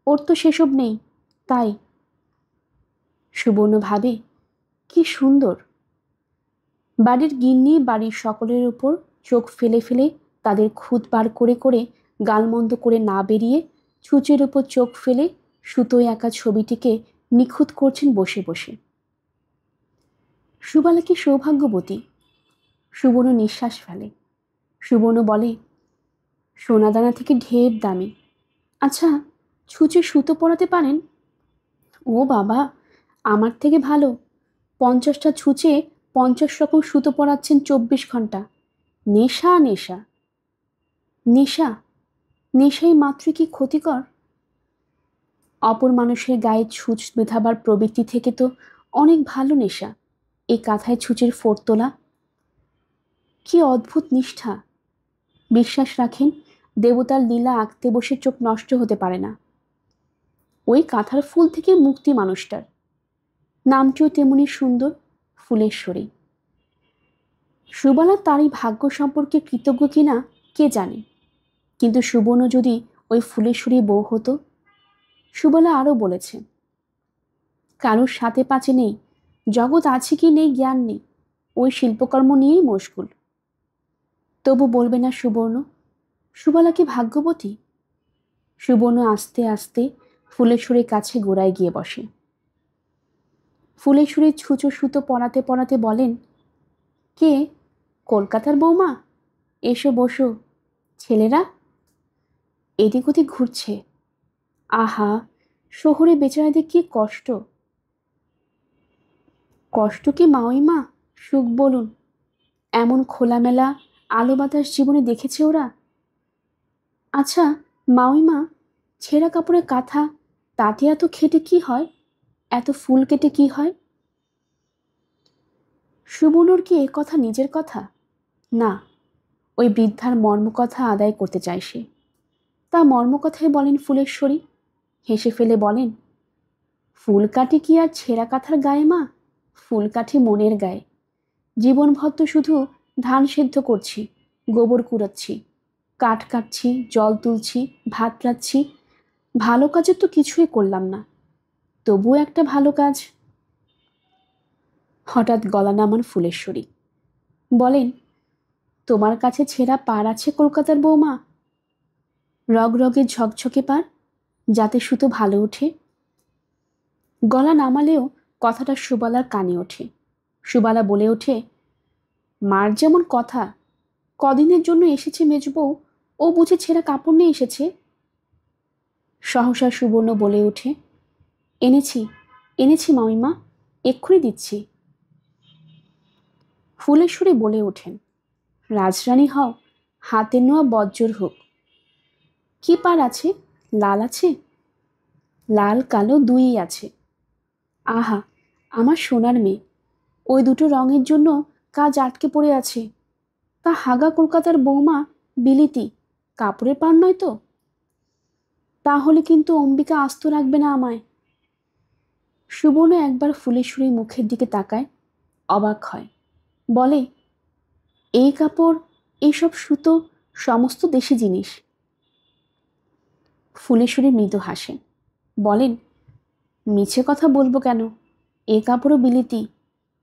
ওর তো সেসব নেই, তাই। সুবর্ণ ভাবে, কি সুন্দর। বাড়ির গিন্নি বাড়ির সকলের উপর চোখ ফেলে ফেলে তাদের খুঁত বার করে করে গালমন্দ করে না বেরিয়ে ছুঁচের উপর চোখ ফেলে সুতোয় আঁকা ছবিটিকে নিখুঁত করছেন বসে বসে। সুবালা কি সৌভাগ্যবতী। সুবর্ণ নিঃশ্বাস ফেলে। সুবর্ণ বলে, সোনাদানা থেকে ঢের দামি। আচ্ছা, ছুঁচে সুতো পরাতে পারেন? ও বাবা, আমার থেকে ভালো। 50টা ছুঁচে 50 রকম সুতো পরাচ্ছেন 24 ঘন্টা। নেশা নেশা। নেশা? নেশাই মাত্র কি ক্ষতিকর? অপর মানুষের গায়ে ছুঁচ বেঁধাবার প্রবৃত্তি থেকে তো অনেক ভালো নেশা এই কাঁথায় ছুঁচের ফোঁড় তোলা। কি অদ্ভুত নিষ্ঠা! বিশ্বাস রাখেন, দেবতার লীলা আঁকতে বসে চোখ নষ্ট হতে পারে না। ওই কাঁথার ফুল থেকে মুক্তি মানুষটার। নামটিও তেমনি সুন্দর, ফুলেশ্বরী। সুবালা তারই ভাগ্য সম্পর্কে কৃতজ্ঞ কিনা কে জানে, কিন্তু সুবর্ণ যদি ওই ফুলেশ্বরী বউ হতো। সুবালা আরও বলেছে, কারোর সাথে পাচে নেই, জগৎ আছে কি নেই জ্ঞান নেই, ওই শিল্পকর্ম নিয়েই মশগুল। তবু বলবে না সুবর্ণ? সুবালা কি ভাগ্যবতী? সুবর্ণ আস্তে আস্তে ফুলেশ্বরীর কাছে গোড়ায় গিয়ে বসে। ফুলেশ্বরীর ছুঁচো সুতো পরাতে পরাতে বলেন, কে? কলকাতার বৌমা? এসো বসো। ছেলেরা? এদিক ওদিক ঘুরছে। আহা, শহরে বেচারাদের কি কষ্ট। কষ্ট কি মাওইমা, সুখ বলুন। এমন খোলামেলা আলো বাতাস জীবনে দেখেছে ওরা? আচ্ছা মাওইমা, ছেঁড়া কাপড়ের কাঁথা, তাতে এত খেটে কি হয়? এত ফুল কেটে কি হয়? সুবর্ণর কি এ কথা নিজের কথা? না, ওই বৃদ্ধার মর্মকথা আদায় করতে চায় সে। তা মর্মকথায় বলেন ফুলেশ্বরী। হেসে ফেলে বলেন, ফুল কাটি কি আর ছেঁড়া কাঁথার গায়ে মা? ফুল কাঠি মনের গায়ে। জীবনভর তো শুধু ধান সেদ্ধ করছি, গোবর কুড়াচ্ছি, কাঠ কাটছি, জল তুলছি, ভাত রাঁধছি। ভালো কাজের তো কিছুই করলাম না, তবুও একটা ভালো কাজ। হঠাৎ গলা নামান ফুলেশ্বরী বলেন, তোমার কাছে ছেঁড়া পাড় আছে কলকাতার বৌমা? রগরগে ঝকঝকে পাড়, যাতে সুতো ভালো ওঠে। গলা নামালেও কথাটা সুবালার কানে ওঠে। সুবালা বলে ওঠে, মার যেমন কথা, কদিনের জন্য এসেছে মেজবউ, ও বুঝে ছেঁড়া কাপড় নিয়ে এসেছে। সহসা সুবর্ণ বলে ওঠে, এনেছি এনেছি মামিমা, এক্ষুনি দিচ্ছি। ফুলেশ্বরী বলে ওঠেন, রাজরানী হও, হাতে নোয়া বজ্জর হোক। কি পার আছে? লাল আছে? লাল কালো দুইই আছে। আহা, আমার সোনার মেয়ে, ওই দুটো রঙের জন্য কাজ আটকে পড়ে আছে। তা হাগা কলকাতার বৌমা বিলিতি, কাপড়ের পার নয় তো? তাহলে কিন্তু অম্বিকা আস্ত রাখবে না আমায়। সুবর্ণ একবার ফুলেশ্বরী মুখের দিকে তাকায়, অবাক হয়, বলে, এই কাপড়, এইসব সুতো সমস্ত দেশি জিনিস। ফুলেশ্বরী মৃদু হাসেন, বলেন, মিছে কথা বলবো কেন? এ কাপড়ও বিলিতি,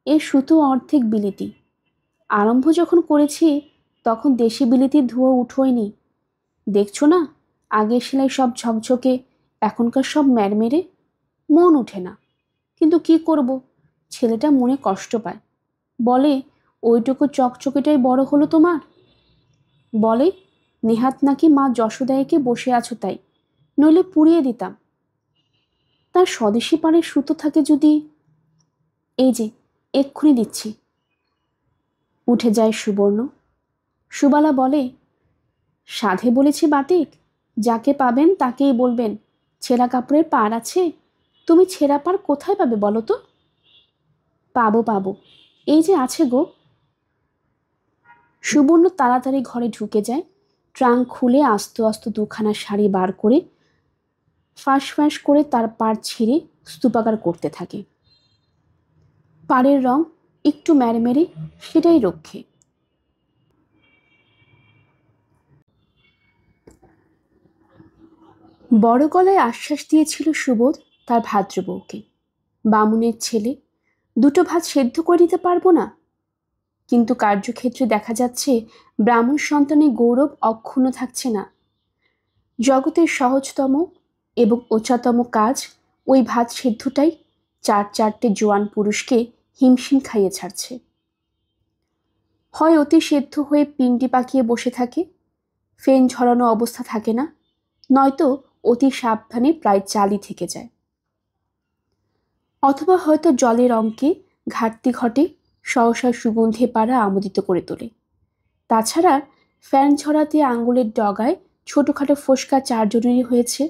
এ সুতো অর্ধেক বিলিতি। আরম্ভ যখন করেছি তখন দেশি বিলিতির ধুয়ো উঠোয়নি। দেখছো না, আগের সেলাই সব ঝকঝকে, এখনকার সব ম্যারমেরে। মন ওঠে না, কিন্তু কি করব, ছেলেটা মনে কষ্ট পায়। বলে, ওইটুকু চকচকেটাই বড় হলো তোমার। বলে, নেহাত নাকি মা যশোদাইকে বসে আছো তাই, নইলে পুড়িয়ে দিতাম। তার স্বদেশি পাড়ের সুতো থাকে যদি। এই যে, এক্ষুনি দিচ্ছি। উঠে যায় সুবর্ণ। সুবালা বলে, সাধে বলেছি বাতিক, যাকে পাবেন তাকেই বলবেন ছেঁড়া কাপড়ের পাড় আছে। তুমি ছেঁড়া পাড় কোথায় পাবে বলো তো? পাবো পাবো, এই যে আছে গো। সুবর্ণ তাড়াতাড়ি ঘরে ঢুকে যায়, ট্রাঙ্ক খুলে আস্ত আস্ত দুখানা শাড়ি বার করে ফাঁস ফাঁস করে তার পাড় ছিঁড়ে স্তূপাকার করতে থাকে। পাড়ের রং একটু ম্যারমেরে, সেটাই রক্ষে। বড় গলায় আশ্বাস দিয়েছিল সুবোধ তার ভাদ্র বউকে, বামুনের ছেলে, দুটো ভাত সেদ্ধ করে দিতে পারবো না। কিন্তু কার্যক্ষেত্রে দেখা যাচ্ছে ব্রাহ্মণ সন্তানের গৌরব অক্ষুণ্ণ থাকছে না। জগতের সহজতম এবং উচ্চতম কাজ ওই ভাত সেদ্ধটাই চার চারটে জোয়ান পুরুষকে হিমশিম খাইয়ে ছাড়ছে। হয় অতি সেদ্ধ হয়ে পিণ্ডি পাকিয়ে বসে থাকে, ফেন ঝরানো অবস্থা থাকে না, নয়তো অতি সাবধানে প্রায় চালই থেকে যায়। অথবা হয়তো জলের অঙ্কে ঘাটতি ঘটে, সহসা সুগন্ধে পাড়া আমোদিত করে তোলে। তাছাড়া ফ্যান ঝরাতে আঙ্গুলের ডগায় ছোটোখাটো ফোসকা চারজনেরই হয়েছে,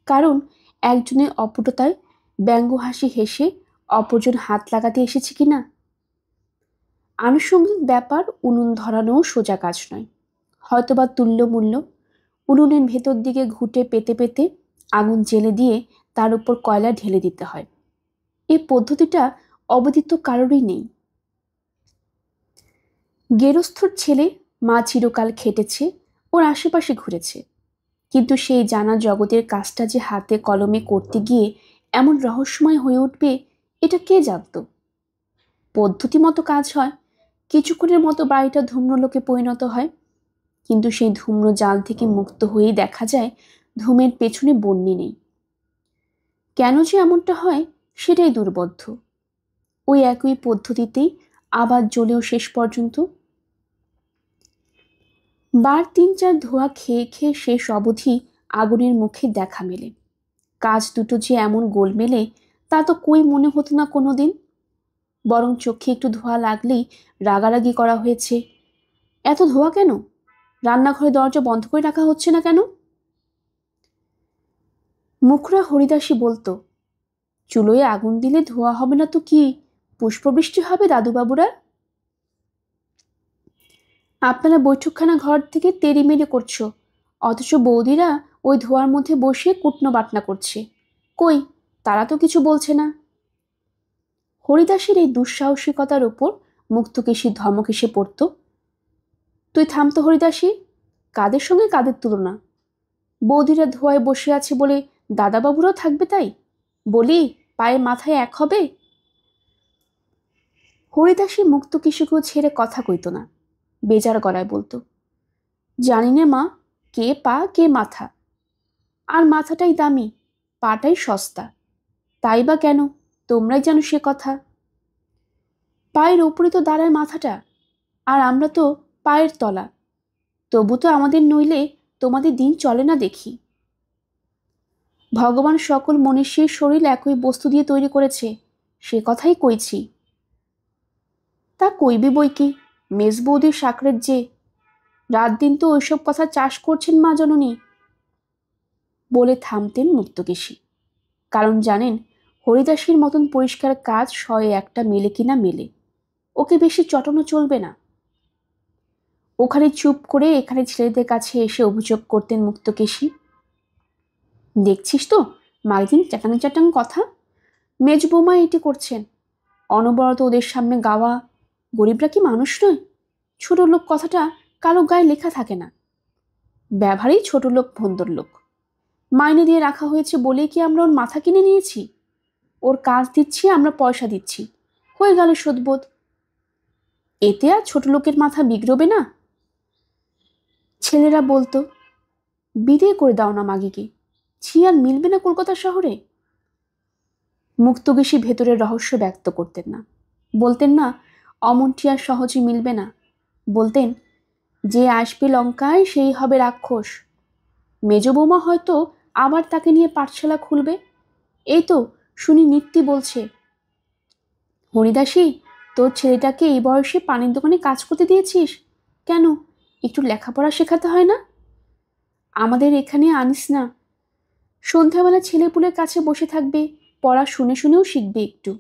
কারণ একজনের অপটুতায় ব্যঙ্গ হাসি হেসে অপরজন হাত লাগাতে এসেছে কিনা। আনুষঙ্গিক ব্যাপার উনুন ধরানোও সোজা কাজ নয়, হয়তোবা তুল্যমূল্য। উনুনের ভেতর দিকে ঘুঁটে পেতে পেতে আগুন জেলে দিয়ে তার উপর কয়লা ঢেলে দিতে হয়। এই পদ্ধতিটা অবদিত কারোরই নেই। গেরস্থর ছেলে, মা চিরকাল খেটেছে, ওর আশেপাশে ঘুরেছে, কিন্তু সেই জানা জগতের কাজটা যে হাতে কলমে করতে গিয়ে এমন রহস্যময় হয়ে উঠবে, এটা কে জানত? পদ্ধতি মতো কাজ হয়, কিছুক্ষণের মতো বাড়িটা ধূম্রলোকে পরিণত হয়, কিন্তু সেই ধূম্র জাল থেকে মুক্ত হয়েই দেখা যায় ধূমের পেছনে বন্যি নেই। কেন যে এমনটা হয় সেটাই দুর্বোধ্য। ওই একই পদ্ধতিতেই আবার জ্বলেও শেষ পর্যন্ত। বার তিন চার ধোয়া খেয়ে খেয়ে শেষ অবধি আগুনের মুখে দেখা মেলে। কাজ দুটো যে এমন গোলমেলে তা তো কই মনে হতো না কোনোদিন, বরং চোখে একটু ধোয়া লাগলেই রাগারাগি করা হয়েছে। এত ধোয়া কেন? রান্নাঘরে দরজা বন্ধ করে রাখা হচ্ছে না কেন? মুখরা হরিদাসী বলতো, চুলোয় আগুন দিলে ধোয়া হবে না তো কি, পুষ্পবৃষ্টি হবে দাদুবাবুরা? আপনারা বৈঠকখানা ঘর থেকে তেড়িমেড়ি করছো, অথচ বৌদিরা ওই ধোয়ার মধ্যে বসে কুটনো বাটনা করছে। কই, তারা তো কিছু বলছে না। হরিদাসের এই দুঃসাহসিকতার ওপর মুক্তকেশীর ধমক এসে পড়ত। তুই থামতো হরিদাসী, কাদের সঙ্গে কাদের তুলনা? বৌদিরা ধোয়ায় বসে আছে বলে দাদাবাবুরাও থাকবে তাই? বলি, পায়ে মাথায় এক হবে? হরিদাসী মুক্তকেশীকেও ছেড়ে কথা কইত না, বেজার গলায় বলতো, জানি নে মা, কে পা কে মাথা, আর মাথাটাই দামি, পাটাই সস্তা। তাই বা কেন, তোমরাই জানো সে কথা। পায়ের ওপরে তো দাঁড়ায় মাথাটা, আর আমরা তো পায়ের তলা, তবু তো আমাদের নইলে তোমাদের দিন চলে না দেখি। ভগবান সকল মনুষ্যের শরীর একই বস্তু দিয়ে তৈরি করেছে, সে কথাই কইছি। তা কইবি বই কি, মেজ বৌদির সাকরের যে, রাত দিন তো ওইসব কথা চাষ করছেন মা জননী। বলে থামতেন মুক্তকেশী, কারণ জানেন হরিদাসীর মতন পরিষ্কার কাজ শয়ে একটা মেলে কিনা মেলে, ওকে বেশি চটানো চলবে না। ওখানে চুপ করে এখানে ছেলেদের কাছে এসে অভিযোগ করতেন মুক্তকেশী, দেখছিস তো মাইদিন চাটাং চাটাং কথা, মেজ বৌমা এটি করছেন, অনবরত ওদের সামনে গাওয়া। গরিবরা কি মানুষ নয়? ছোট লোক কথাটা কারো গায়ে লেখা থাকে না, ব্যবহারেই ছোট লোক ভন্দর লোক। মাইনে দিয়ে রাখা হয়েছে বলেই কি আমরা ওর মাথা কিনে নিয়েছি? ওর কাজ দিচ্ছি, আমরা পয়সা দিচ্ছি, হয়ে গেল শোধবোধ। এতে আর ছোট লোকের মাথা বিগড়বে না। ছেলেরা বলতো, বিদেয় করে দাও না মাগিকে, ছি আর মিলবে না কলকাতা শহরে। মুক্তকেশী ভেতরের রহস্য ব্যক্ত করতেন না। বলতেন না অমনটি আর সহজে মিলবে না। বলতেন, যে আসবে লঙ্কায় সেই হবে রাক্ষস। মেজ বৌমা হয়তো আবার তাকে নিয়ে পাঠশালা খুলবে। এই তো শুনি নিত্যি বলছে, হরিদাসী, তোর ছেলেটাকে এই বয়সে পানির দোকানে কাজ করতে দিয়েছিস কেন? একটু লেখাপড়া শেখাতে হয় না? আমাদের এখানে আনিস না, সন্ধ্যাবেলা ছেলেপুলের কাছে বসে থাকবে, পড়া শুনে শুনেও শিখবে একটু।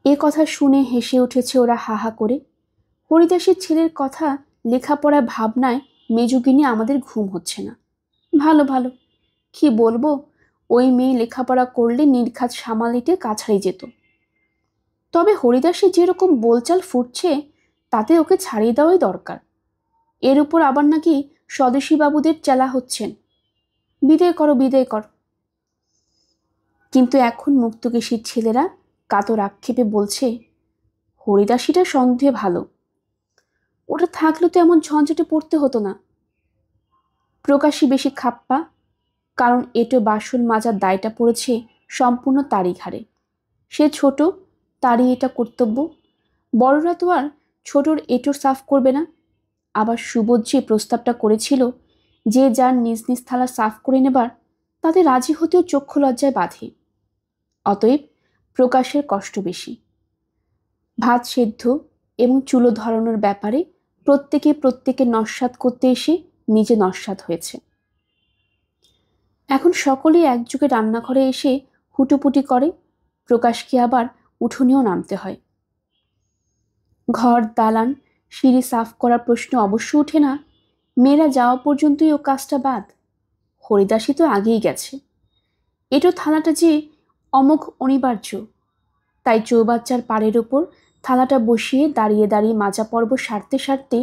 এ কথা শুনে হেসে উঠেছে ওরা হা হা করে। হরিদাসের ছেলের কথা লেখাপড়া ভাবনায় মেজুগিনি আমাদের ঘুম হচ্ছে না। ভালো ভালো, কি বলবো, ওই মেয়ে লেখাপড়া করলে নির্ঘাত সামালিতে কাছারি যেত। তবে হরিদাসের যেরকম বোলচাল ফুটছে, তাতে ওকে ছাড়িয়ে দেওয়াই দরকার। এর উপর আবার নাকি স্বদেশী বাবুদের চেলা হচ্ছেন, বিদায় করো বিদায় করো। কিন্তু এখন মুক্তকেশীর ছেলেরা কাতর আক্ষেপে বলছে, হরিদাসীটা সন্দেহে ভালো, ওটা থাকলে তো এমন ঝঞ্ঝাটে পড়তে হতো না। প্রকাশই বেশি খাপ্পা, কারণ এটো বাসন মাজার দায়টা পড়েছে সম্পূর্ণ তারই ঘাড়ে। সে ছোট, তারই এটা কর্তব্য। বড়রা তো আর ছোটর এটো সাফ করবে না। আবার সুবোধ যে প্রস্তাবটা করেছিল যে যার নিজ নিজ থালা সাফ করে নেবার, তাতে রাজি হতেও চক্ষু লজ্জায় বাঁধে। অতএব প্রকাশের কষ্ট বেশি। ভাত সেদ্ধ এবং চুলো ধরানোর ব্যাপারে প্রত্যেকে নস্যাৎ করতে এসে নিজে নস্যাৎ হয়েছে। এখন সকলেই একযোগে রান্নাঘরে এসে হুটোপুটি করে, প্রকাশকে আবার উঠোনেও নামতে হয়। ঘর দালান সিঁড়ি সাফ করার প্রশ্ন অবশ্য ওঠে না, মেয়েরা যাওয়া পর্যন্তই ও কাজটা বাদ। হরিদাসী তো আগেই গেছে। এটো থালাটা যে অমোঘ অনিবার্য, তাই চৌবাচ্চার পাড়ের ওপর থালাটা বসিয়ে দাঁড়িয়ে দাঁড়িয়ে মাজা পর্ব সারতে সারতে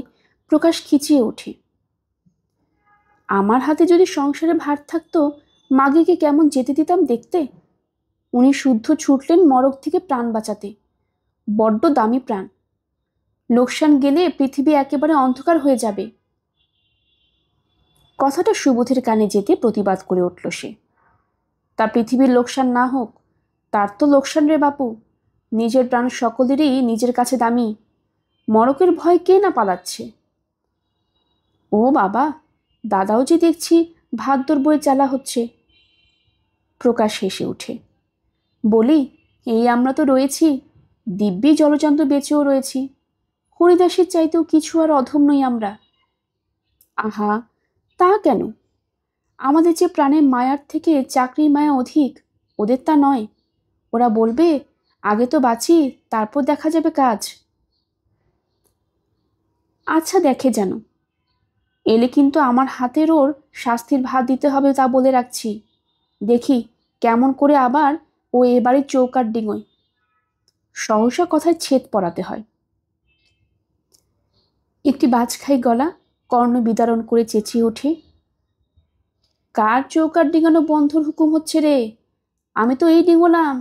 প্রকাশ খিচিয়ে ওঠে। আমার হাতে যদি সংসারে ভার থাকতো, মাগিকে কেমন যেতে দিতাম দেখতে। উনি শুদ্ধ ছুটলেন মরক থেকে প্রাণ বাঁচাতে, বড্ড দামি প্রাণ। লোকসান গেলে পৃথিবী একেবারে অন্ধকার হয়ে যাবে। কথাটা সুবোধের কানে যেতে প্রতিবাদ করে উঠল সে। তা পৃথিবীর লোকসান না হোক, তার তো লোকসান রে বাপু। নিজের প্রাণ সকলেরই নিজের কাছে দামি, মরকের ভয় কে না পালাচ্ছে। ও বাবা, দাদাও যে দেখছি ভাদ্যর বয়ে চালা হচ্ছে। প্রকাশ হেসে উঠে। বলি, এই আমরা তো রয়েছি, দিব্যি জলচন্দ্র বেঁচেও রয়েছি। হরিদাসের চাইতেও কিছু আর অধম নই আমরা। আহা, তা কেন? আমাদের যে প্রাণের মায়ার থেকে চাকরির মায়া অধিক, ওদের তা নয়। ওরা বলবে, আগে তো বাঁচি, তারপর দেখা যাবে কাজ। আচ্ছা দেখে যেন, এলে কিন্তু আমার হাতের ওর শাস্তির ভাত দিতে হবে, তা বলে রাখছি। দেখি কেমন করে আবার ও এবারে চৌকার ডিঙোয়। সহসা কথায় ছেদ পড়াতে হয়। একটি বাজখাই গলা কর্ণ বিদারণ করে চেঁচিয়ে ওঠে, কার চৌকার ডিঙানো বন্ধুর হুকুম হচ্ছে রে? আমি তো এই ডিঙোলাম।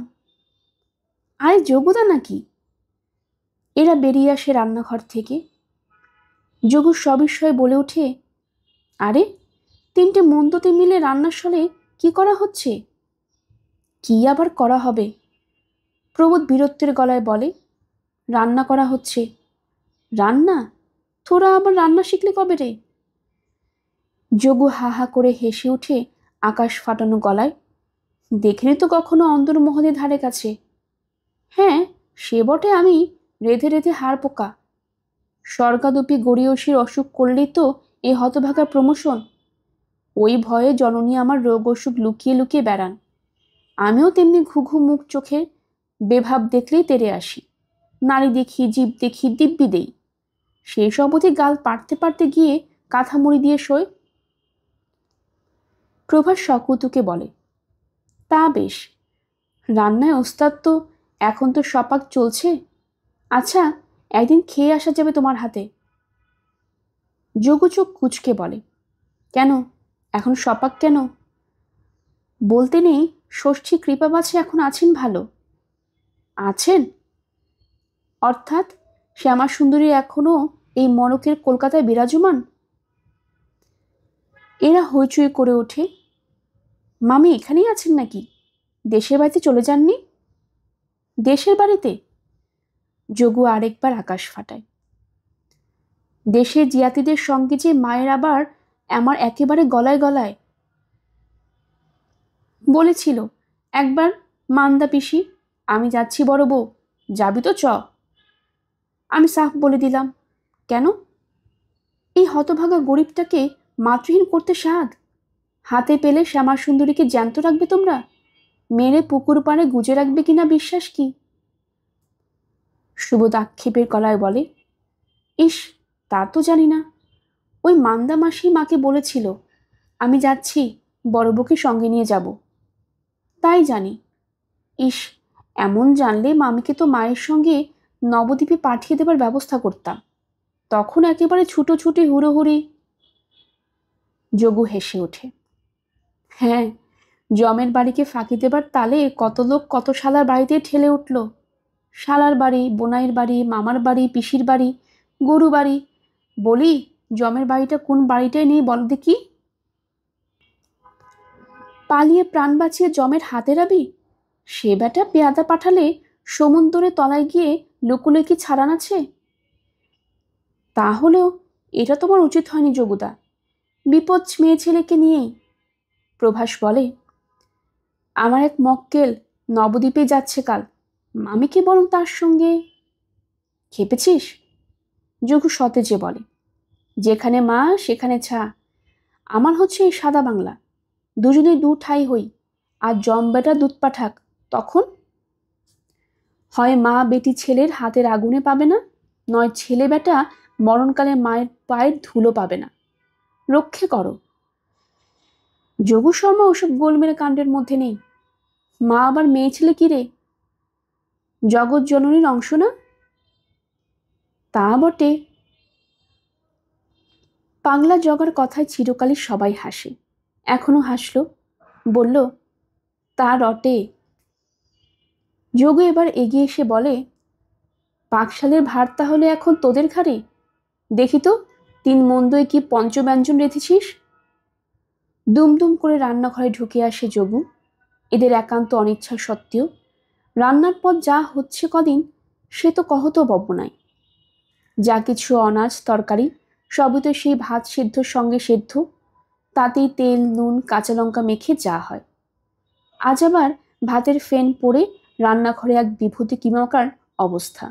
আরে যোগুদা নাকি? এরা বেরিয়ে আসে রান্নাঘর থেকে। যোগু সবিস্ময়ে বলে ওঠে, আরে, তিনটে মন্দতে মিলে রান্নার সলে কি করা হচ্ছে? কি আবার করা হবে? প্রবোধ বীরত্বের গলায় বলে, রান্না করা হচ্ছে। রান্না? তোরা আবার রান্না শিখলে কবে রে? যোগু হা হা করে হেসে উঠে আকাশ ফাটানো গলায়, দেখিনি তো কখনো অন্দরমহলের ধারে কাছে। হ্যাঁ, সে বটে, আমি রেধে রেধে হাড় পোকা। স্বর্গাদপি গড়িয়সীর অসুখ করলেই তো এ হতভাগা প্রমোশন। ওই ভয়ে জননী আমার রোগ অসুখ লুকিয়ে লুকিয়ে বেড়ান। আমিও তেমনি ঘুঘু মুখ চোখে বেভাব দেখলেই তেড়ে আসি। নারী দেখি, জীব দেখি, দিব্যি দেই। সেই সব অবধি গাল পাড়তে পাড়তে গিয়ে কাঁথা মুড়ি দিয়ে শোয়। প্রভাস সকৌতুকে বলে, তা বেশ, রান্নায় ওস্তাদ তো এখন তো সপাক চলছে। আচ্ছা, একদিন খেয়ে আসা যাবে তোমার হাতে। যোগু চোখ কুচকে বলে, কেন, এখন সপাক কেন? বলতে নেই, ষষ্ঠী কৃপা বাছে এখন আছেন ভালো। আছেন অর্থাৎ শ্যামা সুন্দরী এখনো এই মরকের কলকাতায় বিরাজমান? এরা হইচই করে ওঠে। মামি এখানেই আছেন নাকি? দেশের বাড়িতে চলে যাননি? দেশের বাড়িতে? যোগু আরেকবার আকাশ ফাটায়। দেশের জিয়াতিদের সঙ্গে যে মায়ের আবার আমার একেবারে গলায় গলায়। বলেছিল একবার মান্দা পিসি, আমি যাচ্ছি বড় বউ, যাবি তো চ। আমি সাফ বলে দিলাম, কেন? এই হতভাগা গরিবটাকে মাতৃহীন করতে সাধ? হাতে পেলে শ্যামা সুন্দরীকে জ্যান্ত রাখবে তোমরা? মেরে পুকুর পাড়ে গুজে রাখবে কিনা বিশ্বাস কি? সুবোধ আক্ষেপের গলায় বলে, ইস, তা তো জানি না। ওই মান্দা মাসি মাকে বলেছিল আমি যাচ্ছি, বড় বউকে সঙ্গে নিয়ে যাব, তাই জানি। ইস, এমন জানলে মামিকে তো মায়ের সঙ্গে নবদ্বীপে পাঠিয়ে দেবার ব্যবস্থা করতাম, তখন একেবারে ছুটোছুটি হুড়োহুড়ি। যোগু হেসে ওঠে। হ্যাঁ, জমের বাড়িকে ফাঁকি দেবার তালে কত লোক কত শালার বাড়িতে ঠেলে উঠল। শালার বাড়ি, বোনাইয়ের বাড়ি, মামার বাড়ি, পিসির বাড়ি, গরু বাড়ি। বলি, জমের বাড়িটা কোন বাড়িটাই নেই বল দেখি? পালিয়ে প্রাণ বাঁচিয়ে জমের হাতে রাবি? সে বেটা পেয়াদা পাঠালে সমুদ্রের তলায় গিয়ে লুকুলে কি ছাড়ান আছে? তাহলেও এটা তোমার উচিত হয়নি যোগুদা, বিপদ মেয়ে ছেলেকে নিয়েই। প্রভাস বলে, আমার এক মক্কেল নবদ্বীপে যাচ্ছে কাল, মামিকে বরং তার সঙ্গে। খেপেছিস? যোগু সতেজে বলে, যেখানে মা সেখানে ছা। আমার হচ্ছে এই সাদা বাংলা, দুজনে দু ঠাই হই, আর জম বেটা দুধ পাঠাক, তখন হয় মা বেটি ছেলের হাতের আগুনে পাবে না, নয় ছেলে বেটা মরণকালে মায়ের পায়ের ধুলো পাবে না। রক্ষে করো। যোগু শর্মা ওসব গোলমেলে কাণ্ডের মধ্যে নেই। মা আবার মেয়ে ছেলে কি রে? জগৎ জননীর অংশ না? তা বটে। পাগলা জগার কথায় চিরকালই সবাই হাসে, এখনো হাসলো। বলল, তা রটে। যোগু এবার এগিয়ে এসে বলে, পাকশালের ভার তাহলে এখন তোদের ঘাড়ে? দেখি তো, 3 মন্দয় কি পঞ্চব্যঞ্জন রেঁধেছিস? দুমদুম করে রান্নাঘরে ঢুকে আসে যোগু, এদের একান্ত অনিচ্ছা সত্ত্বেও। রান্নার পর যা হচ্ছে কদিন, সে তো কহতবব্য নাই। যা কিছু অনাজ তরকারি সবই তো সেই ভাত সেদ্ধর সঙ্গে সেদ্ধ, তাতেই তেল নুন কাঁচা লঙ্কা মেখে যা হয়। আজ আবার ভাতের ফেন পড়ে রান্নাঘরে এক বিভূতি কিমাকার অবস্থা।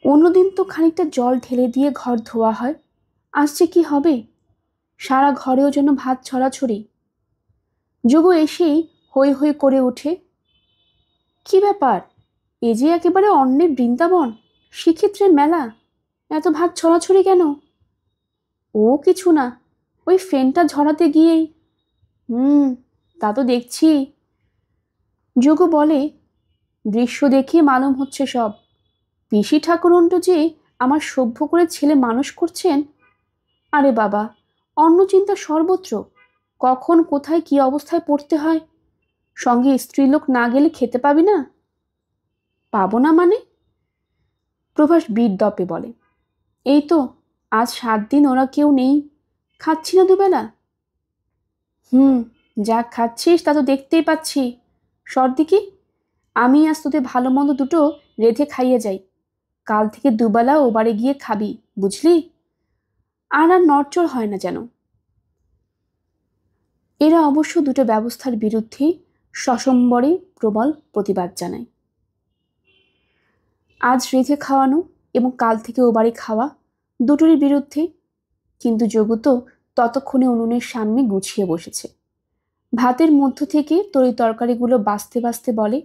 অন্যদিন তো খানিকটা জল ঢেলে দিয়ে ঘর ধোয়া হয়, আজ যে কি হবে? সারা ঘরেও যেন ভাত ছড়াছড়ি। যোগু এসেই হৈ হৈ করে ওঠে, কি ব্যাপার? এ যে একেবারে অন্নের বৃন্দাবন, শ্রীক্ষেত্রের মেলা, এত ভাত ছড়াছড়ি কেন? ও কিছু না, ওই ফেনটা ঝরাতে গিয়েই। তা তো দেখছি। যোগু বলে, দৃশ্য দেখে মালুম হচ্ছে সব। পিসি ঠাকুরন্ট যে আমার সভ্য করে ছেলে মানুষ করছেন। আরে বাবা, অন্য চিন্তা সর্বত্র, কখন কোথায় কি অবস্থায় পড়তে হয়। সঙ্গে স্ত্রীলোক না গেলে খেতে পাবি না? পাবো না মানে? প্রভাস বিদ্যপে বলে, এই তো আজ 7 দিন ওরা কেউ নেই, খাচ্ছি না দুবেলা। যা খাচ্ছিস তা তো দেখতেই পাচ্ছি। সর্দিকি, আমি আজ তোদের ভালো মন্দ দুটো রেঁধে খাইয়ে যাই, কাল থেকে দুবেলা ও বাড়ি গিয়ে খাবি, বুঝলি? আর আর নড়চড় হয় না যেন। এরা অবশ্য দুটো ব্যবস্থার বিরুদ্ধে সসম্বরে প্রবল প্রতিবাদ জানায়। আজ রেঁধে খাওয়ানো এবং কাল থেকে ও বাড়ি খাওয়া দুটোরই বিরুদ্ধে। কিন্তু যোগু তো ততক্ষণে উনুনের সামনে গুছিয়ে বসেছে। ভাতের মধ্য থেকে তরি তরকারিগুলো বাছতে বাছতে বলে,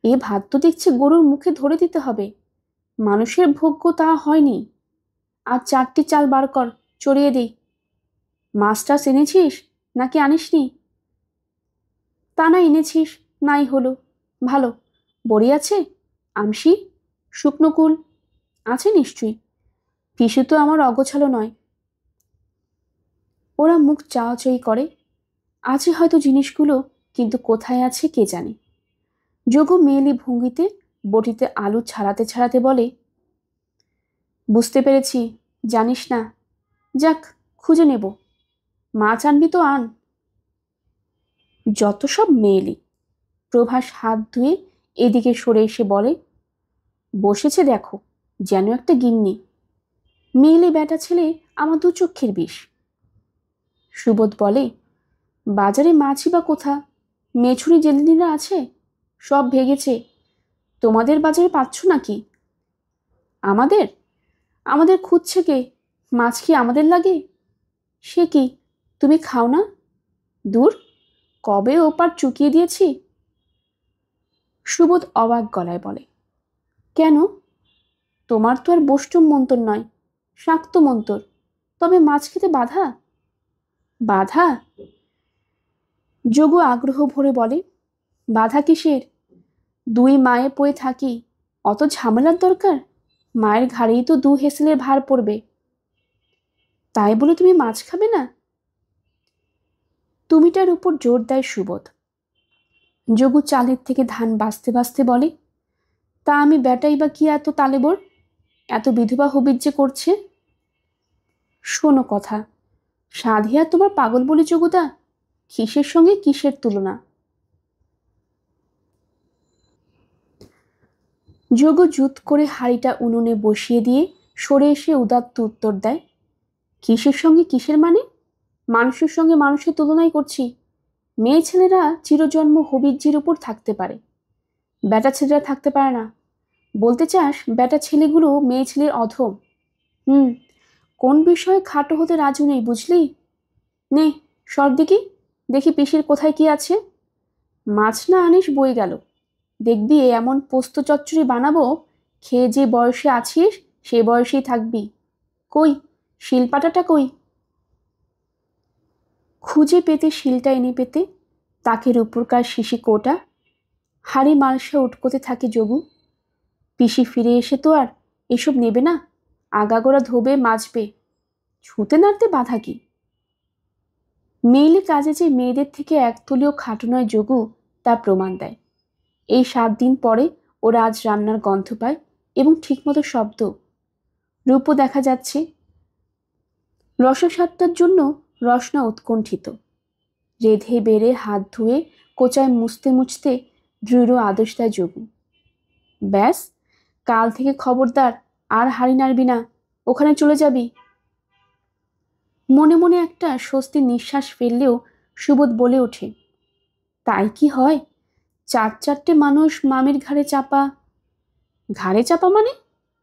এ ভাত তো দেখছি গরুর মুখে ধরে দিতে হবে, মানুষের ভোগ্য তা হয়নি। আর 4টি চাল বার কর, চড়িয়ে দিই। মাছটা এনেছিস নাকি আনিসনি? তা না এনেছিস, নাই হলো। ভালো, বড়ি আছে, আমশি, শুকনো কুল আছে নিশ্চয়ই। পিসু তো আমার অগোছালো নয়। ওরা মুখ চাওয়াচাই করে। আছে হয়তো জিনিসগুলো, কিন্তু কোথায় আছে কে জানে। যোগু মেয়েলি ভঙ্গিতে বটিতে আলু ছাড়াতে ছাড়াতে বলে, বুঝতে পেরেছি, জানিস না। যাক, খুঁজে নেব। মাছ আনবি তো আন। যত সব মেয়েলি। প্রভাস হাত ধুয়ে এদিকে সরে এসে বলে, বসেছে দেখো, যেন একটা গিন্নি। মেয়েলি ব্যাটা ছেলে আমার দু চক্ষের বিষ। সুবোধ বলে, বাজারে মাছই বা কোথা, মেছুরি জেলেনিরা আছে, সব ভেগেছে। তোমাদের বাজারে পাচ্ছ নাকি? আমাদের আমাদের খুঁজছে কে? মাছ কি আমাদের লাগে? সে কি, তুমি খাও না? দূর, কবে ওপার চুকিয়ে দিয়েছি। সুবোধ অবাক গলায় বলে, কেন? তোমার তো আর বষ্টম মন্তর নয়, শাক্ত মন্তর, তবে মাছ খেতে বাধা? বাধা? যোগু আগ্রহ ভরে বলে, বাধা কিসের? দুই মায়ে পড়ে থাকি, অত ঝামেলার দরকার? মায়ের ঘাড়েই তো দু হেসেলের ভার পড়বে। তাই বলে তুমি মাছ খাবে না? তুমিটার উপর জোর দেয় সুবোধ। যোগু চালের থেকে ধান বাঁচতে বাঁচতে বলে, তা আমি বেটাই বা কি এত তালেবর, এত বিধবা হবির যে করছে? শোনো কথা, সাধিয়া তোমার পাগল বলে যোগুদা, কিসের সঙ্গে কিসের তুলনা। যোগু জুত করে হাঁড়িটা উনুনে বসিয়ে দিয়ে সরে এসে উদাত্ত উত্তর দেয়, কিসের সঙ্গে কিসের মানে? মানুষের সঙ্গে মানুষের তুলনাই করছি। মেয়ে ছেলেরা চিরজন্ম হবিজ্জির উপর থাকতে পারে, বেটা ছেলেরা থাকতে পারে না। বলতে চাস বেটা ছেলেগুলো মেয়ে ছেলের অধম? কোন বিষয়ে খাটো হতে রাজু নেই বুঝলি? নে, সর দেখি, দেখি পিসির কোথায় কি আছে। মাছ না আনিস বই গেল। দেখবি এমন পোস্ত চচ্চড়ি বানাবো, খেয়ে যে বয়সে আছিস সে বয়সেই থাকবি। কই শিলপাটাটা কই? খুঁজে পেতে শিলটা এনে পেতে তাকের উপরকার শিশি কোটা হাড়ি মালসা উটকোতে থাকে যোগু। পিসি ফিরে এসে তো আর এসব নেবে না, আগাগোড়া ধোবে মাজবে, ছুঁতে নাড়তে বাধা কি? মেইলে কাজে যে মেয়েদের থেকে একতলীয় খাটো নয় যোগু, তা প্রমাণ দেয়। এই 7 দিন পরে ওরা আজ রান্নার গন্ধ পায় এবং ঠিকমতো শব্দ। রূপও দেখা যাচ্ছে। রসস্বাদটার জন্য রসনা উৎকণ্ঠিত। রেধে বেড়ে হাত ধুয়ে কোচায় মুছতে মুছতে দৃঢ় আদেশ দেয় যোগু, ব্যাস, কাল থেকে খবরদার আর হাড়ি নাড়বি না, ওখানে চলে যাবি। মনে মনে একটা স্বস্তির নিঃশ্বাস ফেললেও সুবোধ বলে ওঠে, তাই কি হয়? 4-4টে মানুষ মামির ঘাড়ে চাপা। ঘাড়ে চাপা মানে?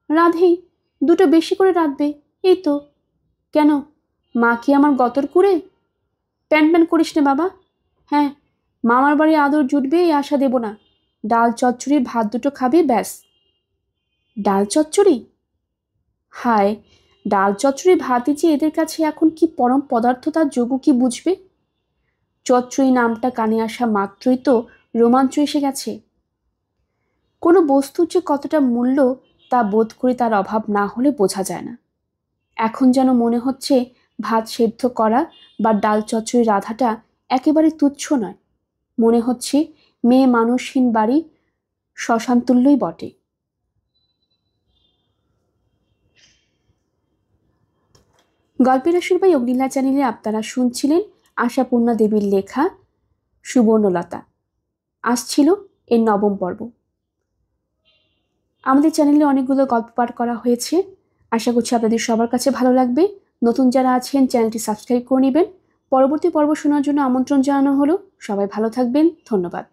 রাধেই, দুটো বেশি করে রাঁধবে, এই তো। কেন, মা কি আমার গতর কুড়ে? প্যান প্যান করিস নে বাবা। হ্যাঁ, মামার বাড়ি আদর জুটবে এই আশা দেব না। ডাল চচ্চড়ি ভাত দুটো খাবি, ব্যাস। ডাল চচ্চড়ি? হায়, ডাল চচ্চড়ি ভাতই যে এদের কাছে এখন কি পরম পদার্থ তা যোগু কি বুঝবে? চচ্চড়ি নামটা কানে আসা মাত্রই তো রোমাঞ্চ এসে গেছে। কোনো বস্তুর যে কতটা মূল্য তা বোধ করে তার অভাব না হলে বোঝা যায় না। এখন যেন মনে হচ্ছে ভাত সেদ্ধ করা বা ডাল চচ্চড়ি রাধাটা একেবারে তুচ্ছ নয়, মনে হচ্ছে মেয়ে মানুষহীন বাড়ি শ্মশানতুল্যই বটে। গল্পের আসর বা অগ্নিলা চ্যানেলে আপনারা শুনছিলেন আশাপূর্ণা দেবীর লেখা সুবর্ণলতা। আসছিল এর 9ম পর্ব। আমাদের চ্যানেলে অনেকগুলো গল্প পাঠ করা হয়েছে, আশা করছি আপনাদের সবার কাছে ভালো লাগবে। নতুন যারা আছেন চ্যানেলটি সাবস্ক্রাইব করে নেবেন। পরবর্তী পর্ব শোনার জন্য আমন্ত্রণ জানানো হলো। সবাই ভালো থাকবেন, ধন্যবাদ।